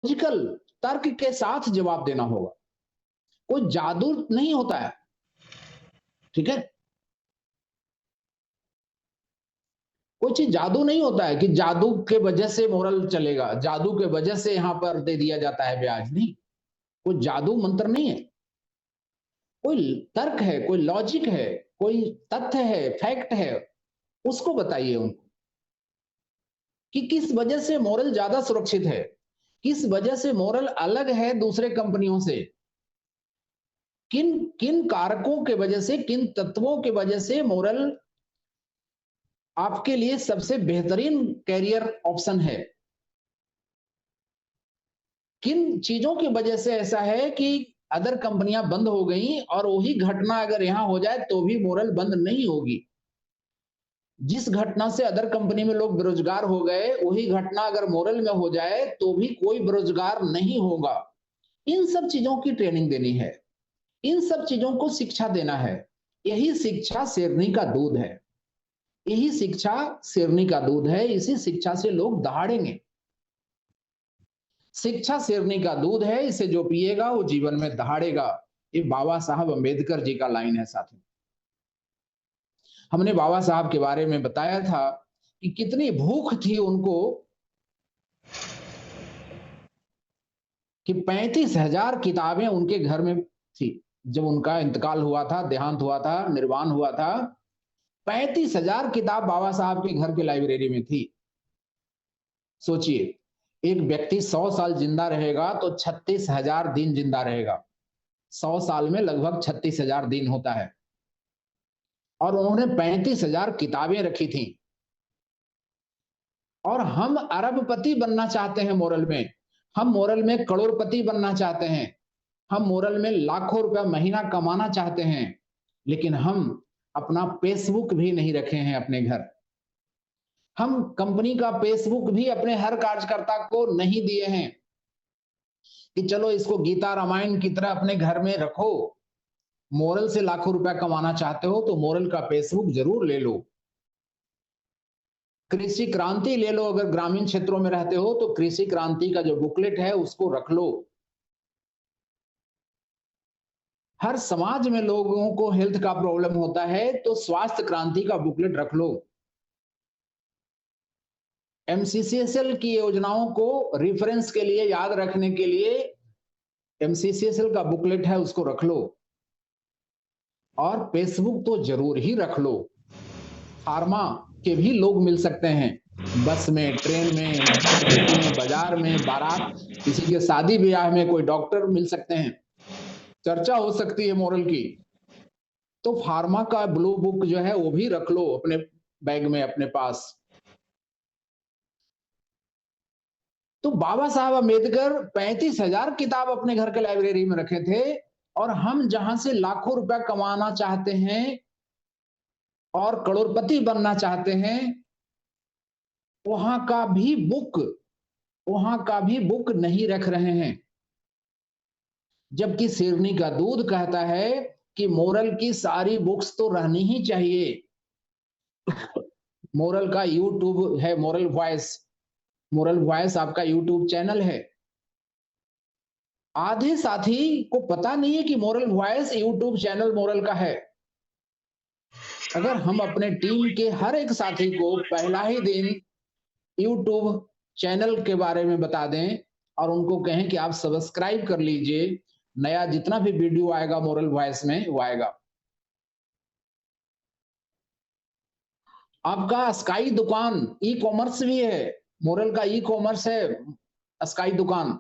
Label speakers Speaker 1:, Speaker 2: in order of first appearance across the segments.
Speaker 1: Logical तर्क के साथ जवाब देना होगा। कोई जादू नहीं होता है, ठीक है। कोई चीज जादू नहीं होता है कि जादू के वजह से मोरल चलेगा, जादू के वजह से यहां पर दे दिया जाता है ब्याज, नहीं। कोई जादू मंत्र नहीं है। कोई तर्क है, कोई लॉजिक है, कोई तथ्य है, फैक्ट है, उसको बताइए उनको कि किस वजह से मोरल ज्यादा सुरक्षित है, किस वजह से मोरल अलग है दूसरे कंपनियों से, किन किन कारकों के वजह से, किन तत्वों के वजह से मोरल आपके लिए सबसे बेहतरीन कैरियर ऑप्शन है। किन चीजों की वजह से ऐसा है कि अदर कंपनियां बंद हो गई और वही घटना अगर यहां हो जाए तो भी मोरल बंद नहीं होगी। जिस घटना से अदर कंपनी में लोग बेरोजगार हो गए, वही घटना अगर मोरल में हो जाए तो भी कोई बेरोजगार नहीं होगा। इन सब चीजों की ट्रेनिंग देनी है, इन सब चीजों को शिक्षा देना है। यही शिक्षा शेरनी का दूध है, यही शिक्षा शेरनी का दूध है। इसी शिक्षा से लोग दहाड़ेंगे। शिक्षा शेरनी का दूध है, इसे जो पिएगा वो जीवन में दहाड़ेगा। ये बाबा साहब अंबेडकर जी का लाइन है साथी। हमने बाबा साहब के बारे में बताया था कि कितनी भूख थी उनको कि 35,000 किताबें उनके घर में थी। जब उनका इंतकाल हुआ था, देहांत हुआ था, निर्वाण हुआ था, 35,000 किताब बाबा साहब के घर की लाइब्रेरी में थी। सोचिए, एक व्यक्ति 100 साल जिंदा रहेगा तो 36,000 दिन जिंदा रहेगा। 100 साल में लगभग 36,000 दिन होता है, और उन्होंने 35,000 किताबें रखी थी। और हम अरबपति बनना चाहते हैं मोरल में, हम मोरल में करोड़पति बनना चाहते हैं, हम मोरल में लाखों रुपया महीना कमाना चाहते हैं, लेकिन हम अपना फेसबुक भी नहीं रखे हैं अपने घर। हम कंपनी का फेसबुक भी अपने हर कार्यकर्ता को नहीं दिए हैं कि चलो इसको गीता रामायण की तरह अपने घर में रखो। मोरल से लाखों रुपया कमाना चाहते हो तो मोरल का फेसबुक जरूर ले लो। कृषि क्रांति ले लो, अगर ग्रामीण क्षेत्रों में रहते हो तो कृषि क्रांति का जो बुकलेट है उसको रख लो। हर समाज में लोगों को हेल्थ का प्रॉब्लम होता है तो स्वास्थ्य क्रांति का बुकलेट रख लो। एमसीसीएसएल की योजनाओं को रेफरेंस के लिए, याद रखने के लिए एमसीसीएसएल का बुकलेट है उसको रख लो। और फेसबुक तो जरूर ही रख लो। फार्मा के भी लोग मिल सकते हैं, बस में, ट्रेन में, मार्केट में, बाजार में, बारात, किसी के शादी ब्याह में कोई डॉक्टर मिल सकते हैं, चर्चा हो सकती है मोरल की। तो फार्मा का ब्लू बुक जो है वो भी रख लो अपने बैग में, अपने पास। तो बाबा साहब अम्बेडकर 35,000 किताब अपने घर के लाइब्रेरी में रखे थे। और हम जहां से लाखों रुपया कमाना चाहते हैं और करोड़पति बनना चाहते हैं, वहां का भी बुक, वहां का भी बुक नहीं रख रहे हैं। जबकि शेरनी का दूध कहता है कि मोरल की सारी बुक्स तो रहनी ही चाहिए। मोरल का यूट्यूब है, मोरल वॉइस, मोरल वॉइस आपका यूट्यूब चैनल है। आधे साथी को पता नहीं है कि moral voice YouTube channel moral का है। अगर हम अपने टीम के हर एक साथी को पहला ही दिन यूट्यूब चैनल के बारे में बता दें और उनको कहें कि आप सब्सक्राइब कर लीजिए, नया जितना भी वीडियो आएगा मोरल वॉइस में वो आएगा। आपका स्काई दुकान ई कॉमर्स भी है, मोरल का ई कॉमर्स है स्काई दुकान।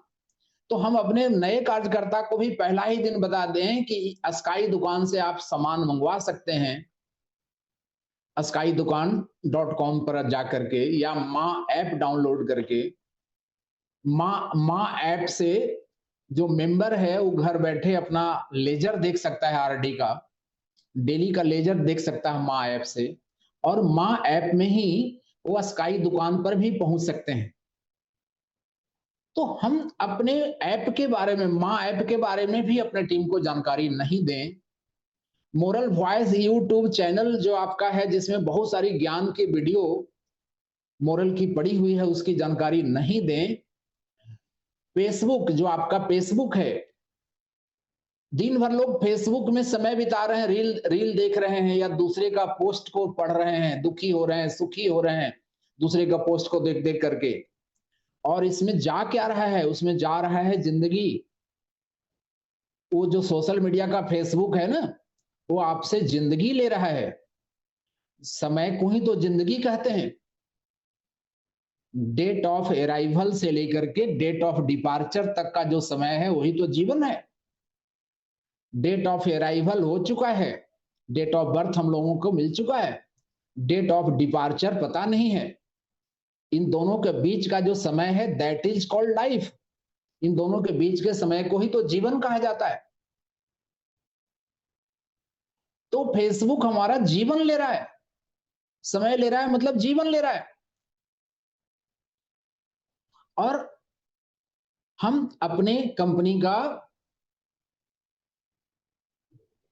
Speaker 1: तो हम अपने नए कार्यकर्ता को भी पहला ही दिन बता दें कि स्काई दुकान से आप सामान मंगवा सकते हैं, skydukaan.com पर जाकर के, या माँ ऐप डाउनलोड करके। माँ ऐप से जो मेंबर है वो घर बैठे अपना लेजर देख सकता है, आरडी का डेली का लेजर देख सकता है माँ ऐप से। और माँ ऐप में ही वो स्काई दुकान पर भी पहुंच सकते हैं। तो हम अपने ऐप के बारे में, माँ ऐप के बारे में भी अपने टीम को जानकारी नहीं दें। मोरल वॉइस यूट्यूब चैनल जो आपका है जिसमें बहुत सारी ज्ञान की वीडियो मोरल की पड़ी हुई है उसकी जानकारी नहीं दें। फेसबुक, जो आपका फेसबुक है, दिन भर लोग फेसबुक में समय बिता रहे हैं, रील रील देख रहे हैं या दूसरे का पोस्ट को पढ़ रहे हैं, दुखी हो रहे हैं, सुखी हो रहे हैं दूसरे का पोस्ट को देख देख करके। और इसमें जा क्या रहा है, उसमें जा रहा है जिंदगी। वो जो सोशल मीडिया का फेसबुक है ना, वो आपसे जिंदगी ले रहा है। समय को ही तो जिंदगी कहते हैं। डेट ऑफ अराइवल से लेकर के डेट ऑफ डिपार्चर तक का जो समय है वही तो जीवन है। डेट ऑफ अराइवल हो चुका है, डेट ऑफ बर्थ हम लोगों को मिल चुका है, डेट ऑफ डिपार्चर पता नहीं है। इन दोनों के बीच का जो समय है दैट इज कॉल्ड लाइफ। इन दोनों के बीच के समय को ही तो जीवन कहा जाता है। तो फेसबुक हमारा जीवन ले रहा है, समय ले रहा है, मतलब जीवन ले रहा है। और हम अपने कंपनी का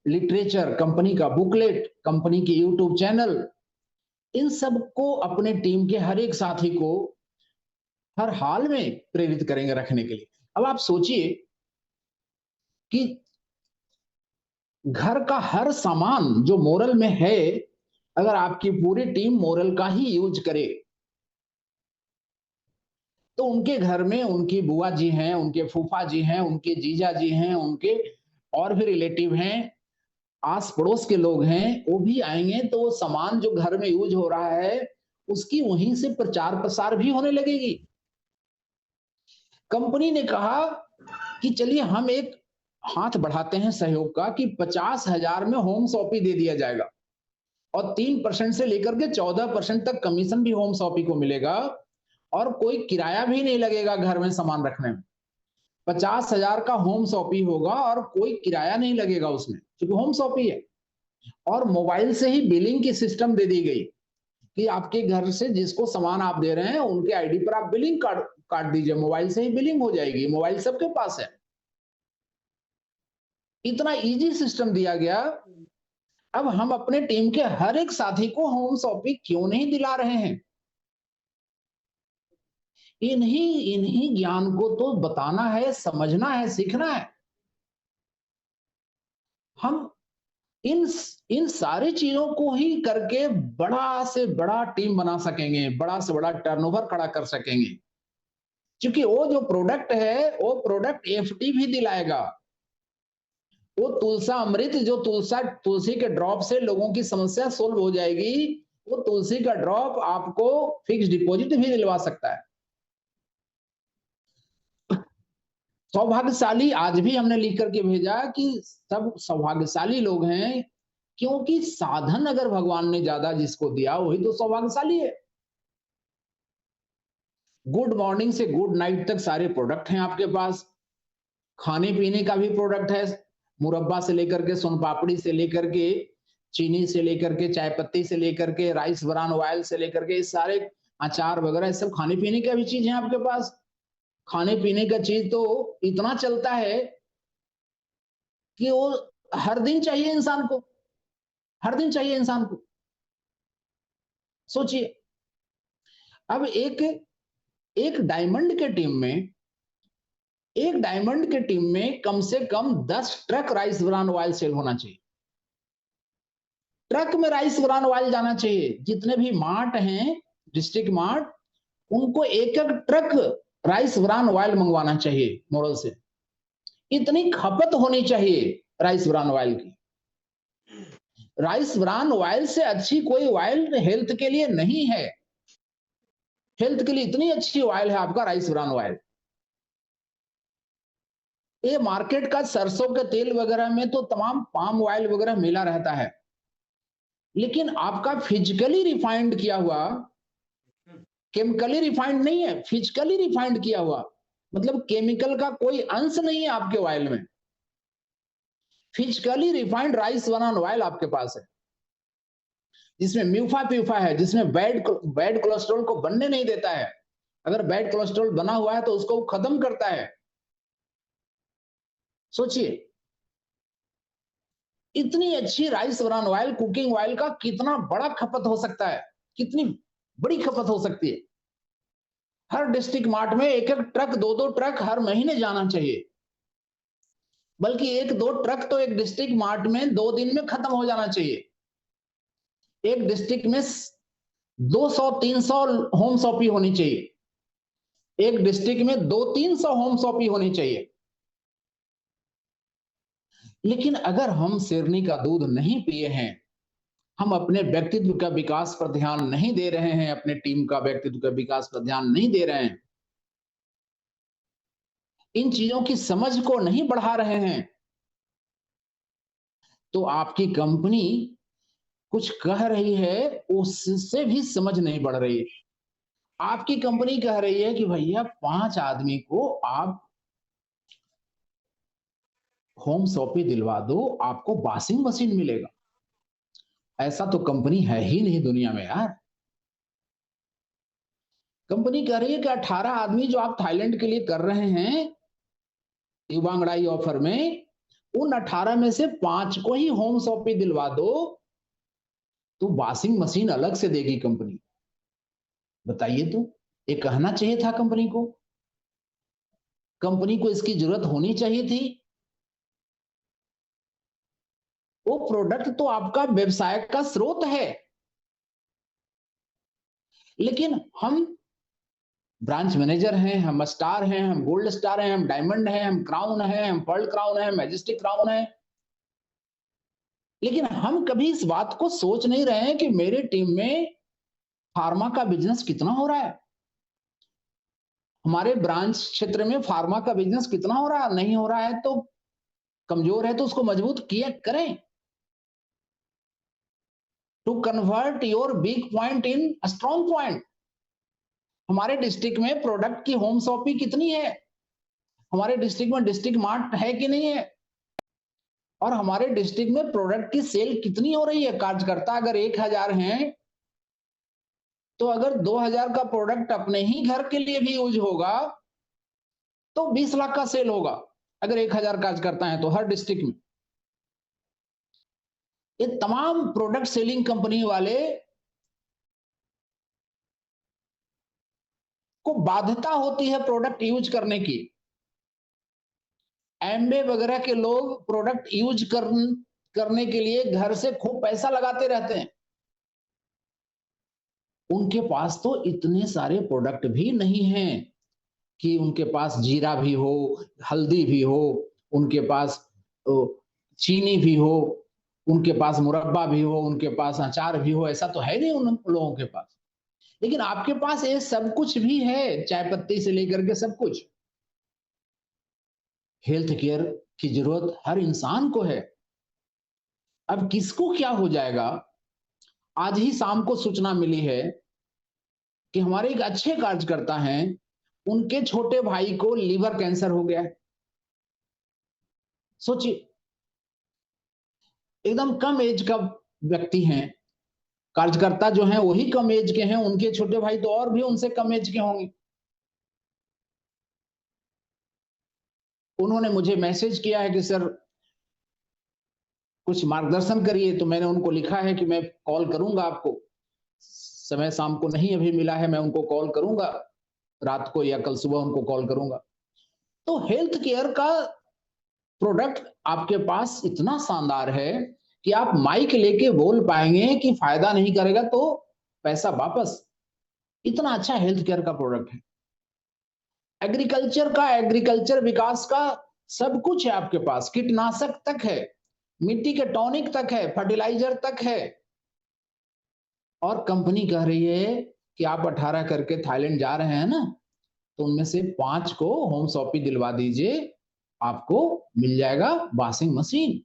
Speaker 1: लिटरेचर, कंपनी का बुकलेट, कंपनी की यूट्यूब चैनल, इन सब को अपने टीम के हर एक साथी को हर हाल में प्रेरित करेंगे रखने के लिए। अब आप सोचिए कि घर का हर सामान जो मोरल में है, अगर आपकी पूरी टीम मोरल का ही यूज करे, तो उनके घर में उनकी बुआ जी हैं, उनके फूफा जी हैं, उनके जीजा जी हैं, उनके और भी रिलेटिव हैं, आस पड़ोस के लोग हैं, वो भी आएंगे। तो वो सामान जो घर में यूज हो रहा है उसकी वहीं से प्रचार प्रसार भी होने लगेगी। कंपनी ने कहा कि चलिए हम एक हाथ बढ़ाते हैं सहयोग का कि 50,000 में होम शॉपी दे दिया जाएगा और 3% से लेकर के 14% तक कमीशन भी होम शॉपी को मिलेगा और कोई किराया भी नहीं लगेगा घर में सामान रखने में। 50,000 का होम शॉपी होगा और कोई किराया नहीं लगेगा उसमें, क्योंकि होम शॉपी है। और मोबाइल से ही बिलिंग की सिस्टम दे दी गई कि आपके घर से जिसको सामान आप दे रहे हैं उनके आईडी पर आप बिलिंग काट दीजिए, मोबाइल से ही बिलिंग हो जाएगी। मोबाइल सबके पास है। इतना इजी सिस्टम दिया गया। अब हम अपने टीम के हर एक साथी को होम शॉपी क्यों नहीं दिला रहे हैं? इन्हीं इन्हीं ज्ञान को तो बताना है, समझना है, सीखना है। हम इन इन सारी चीजों को ही करके बड़ा से बड़ा टीम बना सकेंगे, बड़ा से बड़ा टर्नओवर खड़ा कर सकेंगे। क्योंकि वो जो प्रोडक्ट है वो प्रोडक्ट एफडी भी दिलाएगा। वो तुलसा अमृत, जो तुलसी के ड्रॉप से लोगों की समस्या सोल्व हो जाएगी, वो तुलसी का ड्रॉप आपको फिक्स डिपॉजिट भी दिलवा सकता है। सौभाग्यशाली आज भी हमने लिख करके भेजा कि सब सौभाग्यशाली लोग हैं, क्योंकि साधन अगर भगवान ने ज्यादा जिसको दिया वही तो सौभाग्यशाली है। गुड मॉर्निंग से गुड नाइट तक सारे प्रोडक्ट हैं आपके पास। खाने पीने का भी प्रोडक्ट है, मुरब्बा से लेकर के सोन पापड़ी से लेकर के चीनी से लेकर के चाय पत्ती से लेकर के राइस ब्रान ऑयल से लेकर के सारे अचार वगैरह सब खाने पीने का भी चीज है आपके पास। खाने पीने का चीज तो इतना चलता है कि वो हर दिन चाहिए इंसान को, हर दिन चाहिए इंसान को। सोचिए, अब एक एक डायमंड के टीम में, एक डायमंड के टीम में कम से कम 10 truck rice bran oil sale होना चाहिए। ट्रक में राइस ब्रान ऑयल जाना चाहिए। जितने भी मार्ट हैं, डिस्ट्रिक्ट मार्ट, उनको एक एक ट्रक राइस ब्रान ऑयल मंगवाना चाहिए मोरल से। इतनी खपत होनी चाहिए राइस ब्रान ऑयल की। राइस ब्रान ऑयल से अच्छी कोई ऑयल हेल्थ के लिए नहीं है। हेल्थ के लिए इतनी अच्छी ऑयल है आपका राइस ब्रान ऑयल। ये मार्केट का सरसों के तेल वगैरह में तो तमाम पाम ऑयल वगैरह मिला रहता है, लेकिन आपका फिजिकली रिफाइंड किया हुआ, केमिकली रिफाइंड नहीं है, फिजिकली रिफाइंड किया हुआ, मतलब केमिकल का कोई अंश नहीं है आपके ऑयल में। Physically refined rice bran oil आपके पास है, जिसमें म्यूफा प्यूफा है, जिसमें बैड कोलेस्ट्रॉल को बनने नहीं देता है। अगर बैड कोलेस्ट्रॉल बना हुआ है तो उसको खत्म करता है। सोचिए, इतनी अच्छी rice bran oil, cooking oil का कितना बड़ा खपत हो सकता है, कितनी बड़ी खपत हो सकती है। हर डिस्ट्रिक्ट मार्ट में एक एक ट्रक, दो दो ट्रक हर महीने जाना चाहिए, बल्कि एक दो ट्रक तो एक डिस्ट्रिक्ट मार्ट में 2 दिन में खत्म हो जाना चाहिए। एक डिस्ट्रिक्ट में 200-300 होम शॉपिंग होनी चाहिए, एक डिस्ट्रिक्ट में 200-300 होम शॉपिंग होनी चाहिए। लेकिन अगर हम शेरनी का दूध नहीं पिए हैं, हम अपने व्यक्तित्व का विकास पर ध्यान नहीं दे रहे हैं, अपने टीम का व्यक्तित्व का विकास पर ध्यान नहीं दे रहे हैं, इन चीजों की समझ को नहीं बढ़ा रहे हैं, तो आपकी कंपनी कुछ कह रही है उससे भी समझ नहीं बढ़ रही है। आपकी कंपनी कह रही है कि भैया 5 आदमी को आप होम शॉपिंग दिलवा दो, आपको वॉशिंग मशीन मिलेगा। ऐसा तो कंपनी है ही नहीं दुनिया में यार। कंपनी कह रही है कि 18 आदमी जो आप थाईलैंड के लिए कर रहे हैं युवांगड़ाई ऑफर में, उन 18 में से 5 को ही होम शॉपिंग दिलवा दो, तो वॉशिंग मशीन अलग से देगी कंपनी। बताइए, तो ये कहना चाहिए था कंपनी को। कंपनी को इसकी जरूरत होनी चाहिए थी। वो प्रोडक्ट तो आपका व्यवसाय का स्रोत है, लेकिन हम ब्रांच मैनेजर हैं, हम स्टार हैं, हम गोल्ड स्टार हैं, हम डायमंड हैं, हम क्राउन हैं, हम पर्ल क्राउन हैं, मैजेस्टिक क्राउन हैं, लेकिन हम कभी इस बात को सोच नहीं रहे हैं कि मेरे टीम में फार्मा का बिजनेस कितना हो रहा है, हमारे ब्रांच क्षेत्र में फार्मा का बिजनेस कितना हो रहा है। नहीं हो रहा है तो कमजोर है तो उसको मजबूत किया करें। To convert your weak point in strong point. हमारे डिस्ट्रिक्ट में प्रोडक्ट की होम शॉपिंग कितनी है, हमारे डिस्ट्रिक्ट में डिस्ट्रिक्ट मार्ट है कि नहीं है, और हमारे डिस्ट्रिक्ट में प्रोडक्ट की सेल कितनी हो रही है। कार्यकर्ता अगर 1000 हैं, तो अगर 2000 का प्रोडक्ट अपने ही घर के लिए भी यूज होगा तो 20 लाख का सेल होगा। अगर 1000 कार्यकर्ता हैं तो हर डिस्ट्रिक्ट में। ये तमाम प्रोडक्ट सेलिंग कंपनी वाले को बाध्यता होती है प्रोडक्ट यूज करने की। एमबे वगैरह के लोग प्रोडक्ट यूज करने के लिए घर से खूब पैसा लगाते रहते हैं। उनके पास तो इतने सारे प्रोडक्ट भी नहीं हैं कि उनके पास जीरा भी हो, हल्दी भी हो, उनके पास चीनी भी हो, उनके पास मुरब्बा भी हो, उनके पास अचार भी हो। ऐसा तो है नहीं उन लोगों के पास। लेकिन आपके पास ये सब कुछ भी है, चाय पत्ती से लेकर के सब कुछ। हेल्थ केयर की जरूरत हर इंसान को है। अब किसको क्या हो जाएगा, आज ही शाम को सूचना मिली है कि हमारे एक अच्छे कार्यकर्ता हैं, उनके छोटे भाई को लीवर कैंसर हो गया है। सोचिए, एकदम कम एज का व्यक्ति हैं, कार्यकर्ता जो हैं वही कम एज के हैं, उनके छोटे भाई तो और भी उनसे कम एज के होंगे। उन्होंने मुझे मैसेज किया है कि सर कुछ मार्गदर्शन करिए, तो मैंने उनको लिखा है कि मैं कॉल करूंगा आपको। समय शाम को नहीं अभी मिला है, मैं उनको कॉल करूंगा रात को या कल सुबह उनको कॉल करूंगा। तो हेल्थ केयर का प्रोडक्ट आपके पास इतना शानदार है कि आप माइक लेके बोल पाएंगे कि फायदा नहीं करेगा तो पैसा वापस। इतना अच्छा हेल्थ केयर का प्रोडक्ट है। एग्रीकल्चर का, एग्रीकल्चर विकास का सब कुछ है आपके पास, कीटनाशक तक है, मिट्टी के टॉनिक तक है, फर्टिलाइजर तक है। और कंपनी कह रही है कि आप 18 करके थाईलैंड जा रहे हैं ना, तो उनमें से 5 को होम शॉपिंग दिलवा दीजिए, आपको मिल जाएगा वॉशिंग मशीन।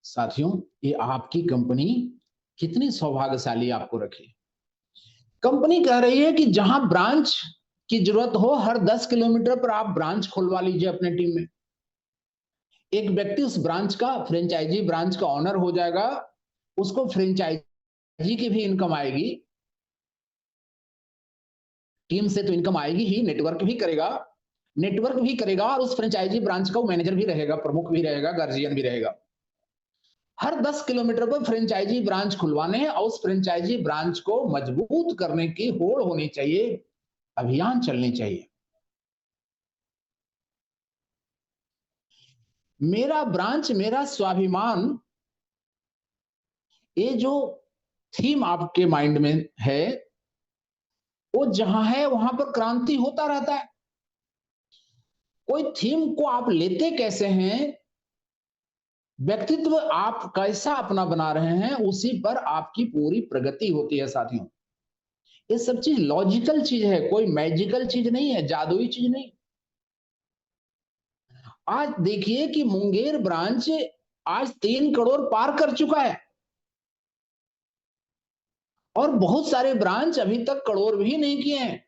Speaker 1: साथियों, ये आपकी कंपनी कितनी सौभाग्यशाली आपको रखी। कंपनी कह रही है कि जहां ब्रांच की जरूरत हो, हर 10 किलोमीटर पर आप ब्रांच खुलवा लीजिए अपने टीम में। एक व्यक्ति उस ब्रांच का, फ्रेंचाइजी ब्रांच का ऑनर हो जाएगा, उसको फ्रेंचाइजी की भी इनकम आएगी, टीम से तो इनकम आएगी ही, नेटवर्क भी करेगा, और उस फ्रेंचाइजी ब्रांच का वो मैनेजर भी रहेगा, प्रमुख भी रहेगा, गार्जियन भी रहेगा। हर 10 किलोमीटर पर फ्रेंचाइजी ब्रांच खुलवाने हैं और उस फ्रेंचाइजी ब्रांच को मजबूत करने की होड़ होनी चाहिए, अभियान चलने चाहिए। मेरा ब्रांच मेरा स्वाभिमान, ये जो थीम आपके माइंड में है, वो जहां है वहां पर क्रांति होता रहता है। कोई थीम को आप लेते कैसे हैं, व्यक्तित्व आप कैसा अपना बना रहे हैं, उसी पर आपकी पूरी प्रगति होती है साथियों। ये सब चीज लॉजिकल चीज है, कोई मैजिकल चीज नहीं है, जादुई चीज नहीं। आज देखिए कि मुंगेर ब्रांच आज 3 करोड़ पार कर चुका है और बहुत सारे ब्रांच अभी तक करोड़ भी नहीं किए हैं।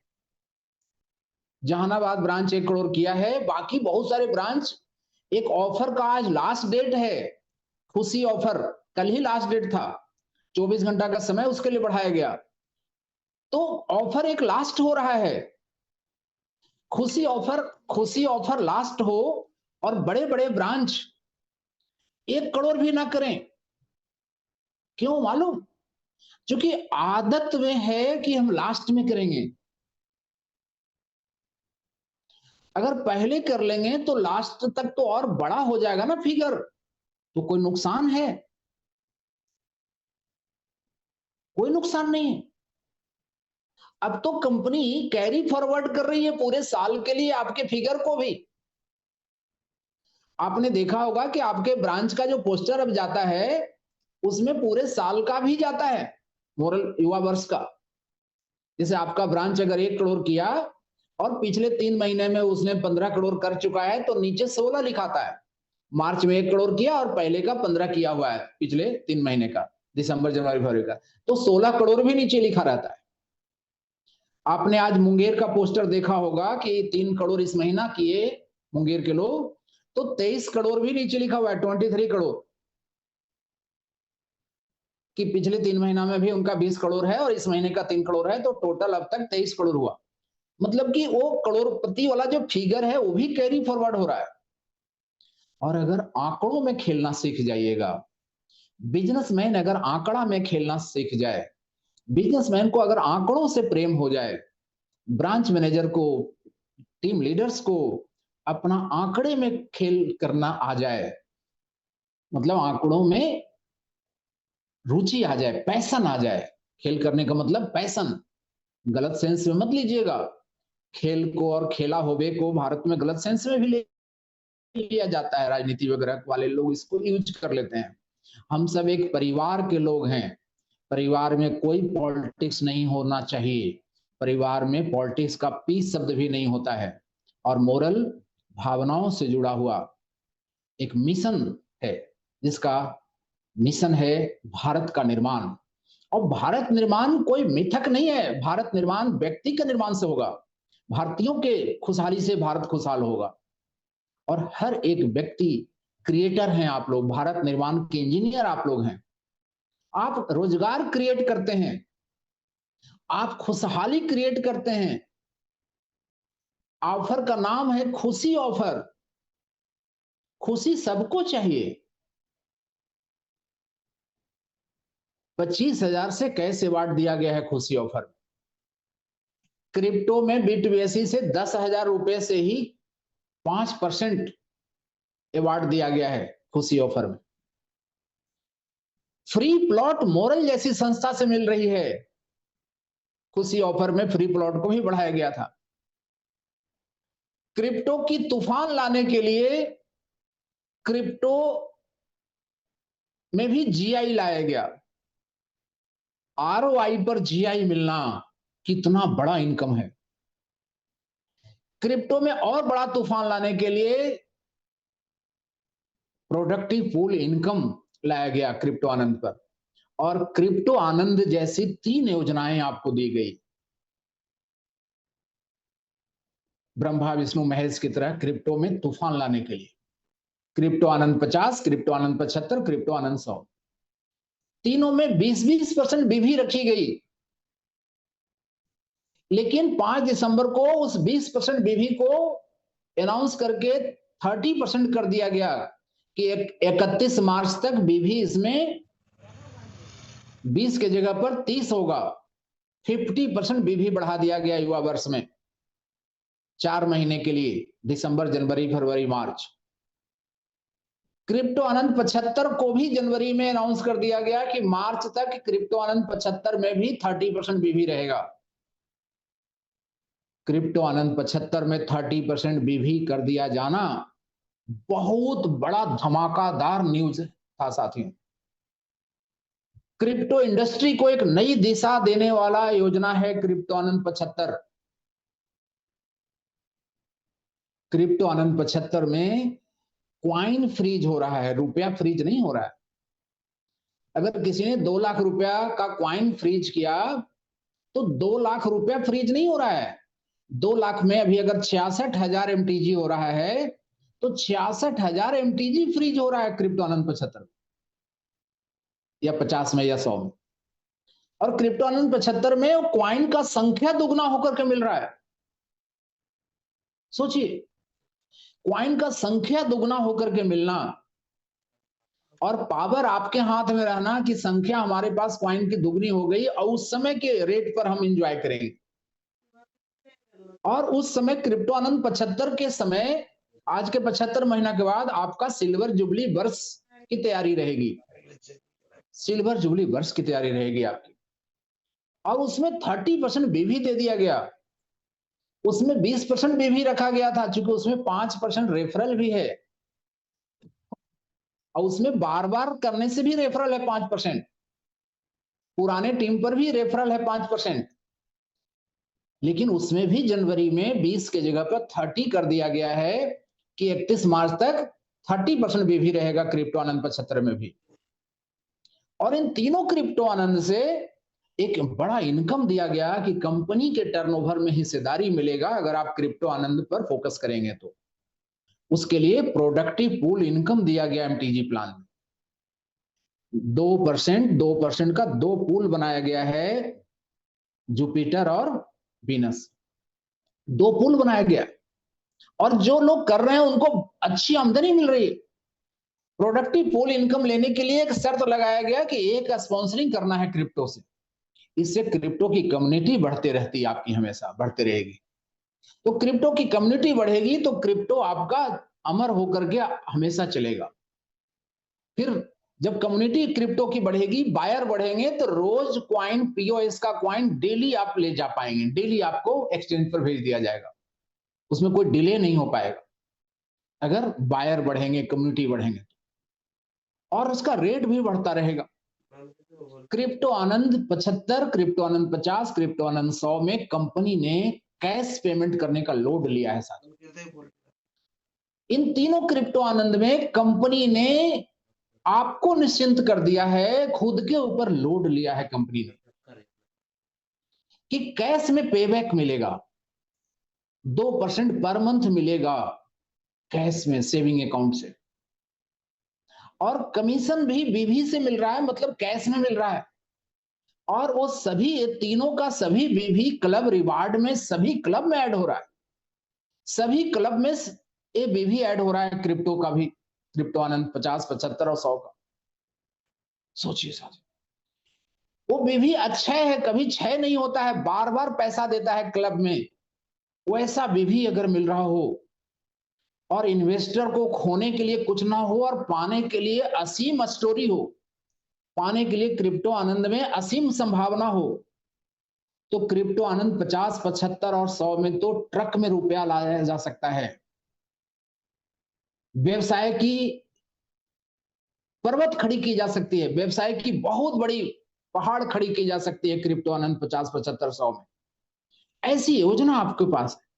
Speaker 1: जहानाबाद ब्रांच 1 करोड़ किया है, बाकी बहुत सारे ब्रांच। एक ऑफर का आज लास्ट डेट है, खुशी ऑफर, कल ही लास्ट डेट था, 24 घंटा का समय उसके लिए बढ़ाया गया। तो ऑफर एक लास्ट हो रहा है, खुशी ऑफर लास्ट हो और बड़े बड़े ब्रांच 1 करोड़ भी ना करें। क्यों मालूम? क्योंकि आदत में है कि हम लास्ट में करेंगे। अगर पहले कर लेंगे तो लास्ट तक तो और बड़ा हो जाएगा ना फिगर, तो कोई नुकसान है? कोई नुकसान नहीं है। अब तो कंपनी कैरी फॉरवर्ड कर रही है पूरे साल के लिए आपके फिगर को भी। आपने देखा होगा कि आपके ब्रांच का जो पोस्टर अब जाता है उसमें पूरे साल का भी जाता है, मोरल युवा वर्ष का। जैसे आपका ब्रांच अगर 1 करोड़ किया और पिछले 3 महीने में उसने 15 करोड़ कर चुका है, तो नीचे 16 लिखाता है। मार्च में 1 करोड़ किया और पहले का 15 किया हुआ है, पिछले 3 महीने का, दिसंबर जनवरी फरवरी का, तो 16 करोड़ भी नीचे लिखा रहता है। आपने आज मुंगेर का पोस्टर देखा होगा कि 3 करोड़ इस महीना किए मुंगेर के लोग, तो 23 करोड़ भी नीचे लिखा हुआ है, 23 करोड़, कि पिछले 3 महीना में भी उनका 20 करोड़ है और इस महीने का 3 करोड़ है, तो टोटल अब तक 23 करोड़ हुआ। मतलब कि वो करोड़पति वाला जो फिगर है वो भी कैरी फॉरवर्ड हो रहा है। और अगर आंकड़ों में खेलना सीख जाइएगा, बिजनेसमैन अगर आंकड़ा में खेलना सीख जाए, बिजनेसमैन को अगर आंकड़ों से प्रेम हो जाए, ब्रांच मैनेजर को, टीम लीडर्स को अपना आंकड़े में खेल करना आ जाए, मतलब आंकड़ों में रुचि आ जाए, पैशन आ जाए। खेल करने का मतलब पैशन, गलत सेंस में मत लीजिएगा। खेल को और खेला होबे को भारत में गलत सेंस में भी ले लिया जाता है, राजनीति वगैरह वाले लोग इसको यूज कर लेते हैं। हम सब एक परिवार के लोग हैं, परिवार में कोई पॉलिटिक्स नहीं होना चाहिए, परिवार में पॉलिटिक्स का पी शब्द भी नहीं होता है। और मोरल भावनाओं से जुड़ा हुआ एक मिशन है, जिसका मिशन है भारत का निर्माण। और भारत निर्माण कोई मिथक नहीं है, भारत निर्माण व्यक्ति के निर्माण से होगा, भारतीयों के खुशहाली से भारत खुशहाल होगा। और हर एक व्यक्ति क्रिएटर हैं, आप लोग भारत निर्माण के इंजीनियर आप लोग हैं। आप रोजगार क्रिएट करते हैं, आप खुशहाली क्रिएट करते हैं। ऑफर का नाम है खुशी ऑफर। खुशी सबको चाहिए। 25,000 से कैश अवार्ड दिया गया है खुशी ऑफर। क्रिप्टो में बिटवेसी से 10,000 रुपए से ही 5% अवार्ड दिया गया है खुशी ऑफर में। फ्री प्लॉट मोरल जैसी संस्था से मिल रही है, खुशी ऑफर में फ्री प्लॉट को भी बढ़ाया गया था। क्रिप्टो की तूफान लाने के लिए क्रिप्टो में भी जीआई लाया गया। आरओआई पर जीआई मिलना कितना बड़ा इनकम है। क्रिप्टो में और बड़ा तूफान लाने के लिए प्रोडक्टिव पूल इनकम लाया गया क्रिप्टो आनंद पर, और क्रिप्टो आनंद जैसी 3 योजनाएं आपको दी गई, ब्रह्मा विष्णु महेश की तरह क्रिप्टो में तूफान लाने के लिए। क्रिप्टो आनंद 50, क्रिप्टो आनंद 75, क्रिप्टो आनंद 100, तीनों में 20-20% बीवी रखी गई। लेकिन 5 दिसंबर को उस 20% बीवी को अनाउंस करके 30% कर दिया गया कि 31 मार्च तक बीवी इसमें 20 के जगह पर 30 होगा। 50% बीवी बढ़ा दिया गया युवा वर्ष में 4 महीने के लिए, दिसंबर, जनवरी, फरवरी, मार्च। क्रिप्टो आनंद 75 को भी जनवरी में अनाउंस कर दिया गया कि मार्च तक क्रिप्टो आनंद 75 में भी 30% बीवी रहेगा। क्रिप्टो आनंद 75 में 30% बीवी कर दिया जाना बहुत बड़ा धमाकादार न्यूज था साथियों। क्रिप्टो इंडस्ट्री को एक नई दिशा देने वाला योजना है क्रिप्टो आनंद 75। क्रिप्टो आनंद 75 में क्वाइन फ्रीज हो रहा है, रुपया फ्रीज नहीं हो रहा है। अगर किसी ने 2 लाख रुपया का क्वाइन फ्रीज किया तो 2 लाख रुपया फ्रीज नहीं हो रहा है। 2 लाख में अभी अगर 66,000 एमटीजी हो रहा है तो 66,000 एमटीजी फ्रीज हो रहा है क्रिप्टो आनंद 75 या 50 में या 100 में। और क्रिप्टो आनंद 75 में क्वाइन का संख्या दुगना होकर के मिल रहा है। सोचिए, क्वाइन का संख्या दुगना होकर के मिलना और पावर आपके हाथ में रहना कि संख्या हमारे पास क्वाइन की दुगनी हो गई और उस समय के रेट पर हम एंजॉय करेंगे। और उस समय क्रिप्टो आनंद 75 के समय, आज के 75 महीना के बाद आपका सिल्वर जुबली वर्ष की तैयारी रहेगी। सिल्वर जुबली वर्ष की तैयारी रहेगी आपकी। और उसमें 30% बीवी दे दिया गया। उसमें 20% बीवी रखा गया था क्योंकि उसमें 5% रेफरल भी है और उसमें बार बार करने से भी रेफरल है 5%। पुराने टीम पर भी रेफरल है 5%। लेकिन उसमें भी जनवरी में 20 के जगह पर 30 कर दिया गया है कि 31 मार्च तक 30% बीवी रहेगा क्रिप्टो आनंद 75 में भी। और इन तीनों क्रिप्टो आनंद से एक बड़ा इनकम दिया गया कि कंपनी के टर्नओवर में हिस्सेदारी मिलेगा अगर आप क्रिप्टो आनंद पर फोकस करेंगे तो। उसके लिए प्रोडक्टिव पूल इनकम दिया गया एमटीजी प्लान में। 2% का 2 पूल बनाया गया है, जुपिटर और वीनस। 2 पूल बनाया गया और जो लोग कर रहे हैं उनको अच्छी आमदनी मिल रही है। प्रोडक्टिव पूल इनकम लेने के लिए एक शर्त लगाया गया कि एक स्पॉन्सरिंग करना है क्रिप्टो से। इससे क्रिप्टो की कम्युनिटी बढ़ते रहती है, आपकी हमेशा बढ़ते रहेगी। तो क्रिप्टो की कम्युनिटी बढ़ेगी तो क्रिप्टो आपका अमर होकर के हमेशा चलेगा। फिर जब कम्युनिटी क्रिप्टो की बढ़ेगी, बायर बढ़ेंगे तो रोज क्वाइन, पीओएस का क्वाइन डेली आप ले जा पाएंगे। डेली आपको एक्सचेंज पर भेज दिया जाएगा, उसमें कोई डिले नहीं हो पाएगा अगर बायर बढ़ेंगे, कम्युनिटी बढ़ेंगे तो। और उसका रेट भी बढ़ता रहेगा। क्रिप्टो आनंद 75, क्रिप्टो आनंद 50, क्रिप्टो आनंद 100 में कंपनी ने कैश पेमेंट करने का लोड लिया है साथ। इन तीनों क्रिप्टो आनंद में कंपनी ने आपको निश्चिंत कर दिया है, खुद के ऊपर लोड लिया है कंपनी ने कि कैश में पेबैक मिलेगा, 2% पर मंथ मिलेगा कैश में, सेविंग अकाउंट से। और कमीशन भी बीवी से मिल रहा है, मतलब कैश में मिल रहा है। और वो सभी तीनों का सभी बीवी क्लब रिवार्ड में, सभी क्लब में ऐड हो रहा है। सभी क्लब में ये बीवी ऐड हो रहा है क्रिप्टो का भी, क्रिप्टो आनंद 50, 75 और 100 का। सोचिए साहब, वो बीवी अक्षय है, कभी क्षय नहीं होता है, बार बार पैसा देता है क्लब में। वैसा बीवी अगर मिल रहा हो और इन्वेस्टर को खोने के लिए कुछ ना हो और पाने के लिए असीम स्टोरी हो, पाने के लिए क्रिप्टो आनंद में असीम संभावना हो, तो क्रिप्टो आनंद 50, 75 और 100 में तो ट्रक में रुपया लाया जा सकता है। व्यवसाय की पर्वत खड़ी की जा सकती है, व्यवसाय की बहुत बड़ी पहाड़ खड़ी की जा सकती है क्रिप्टो आनंद 50, 75, 100 में। ऐसी योजना आपके पास है।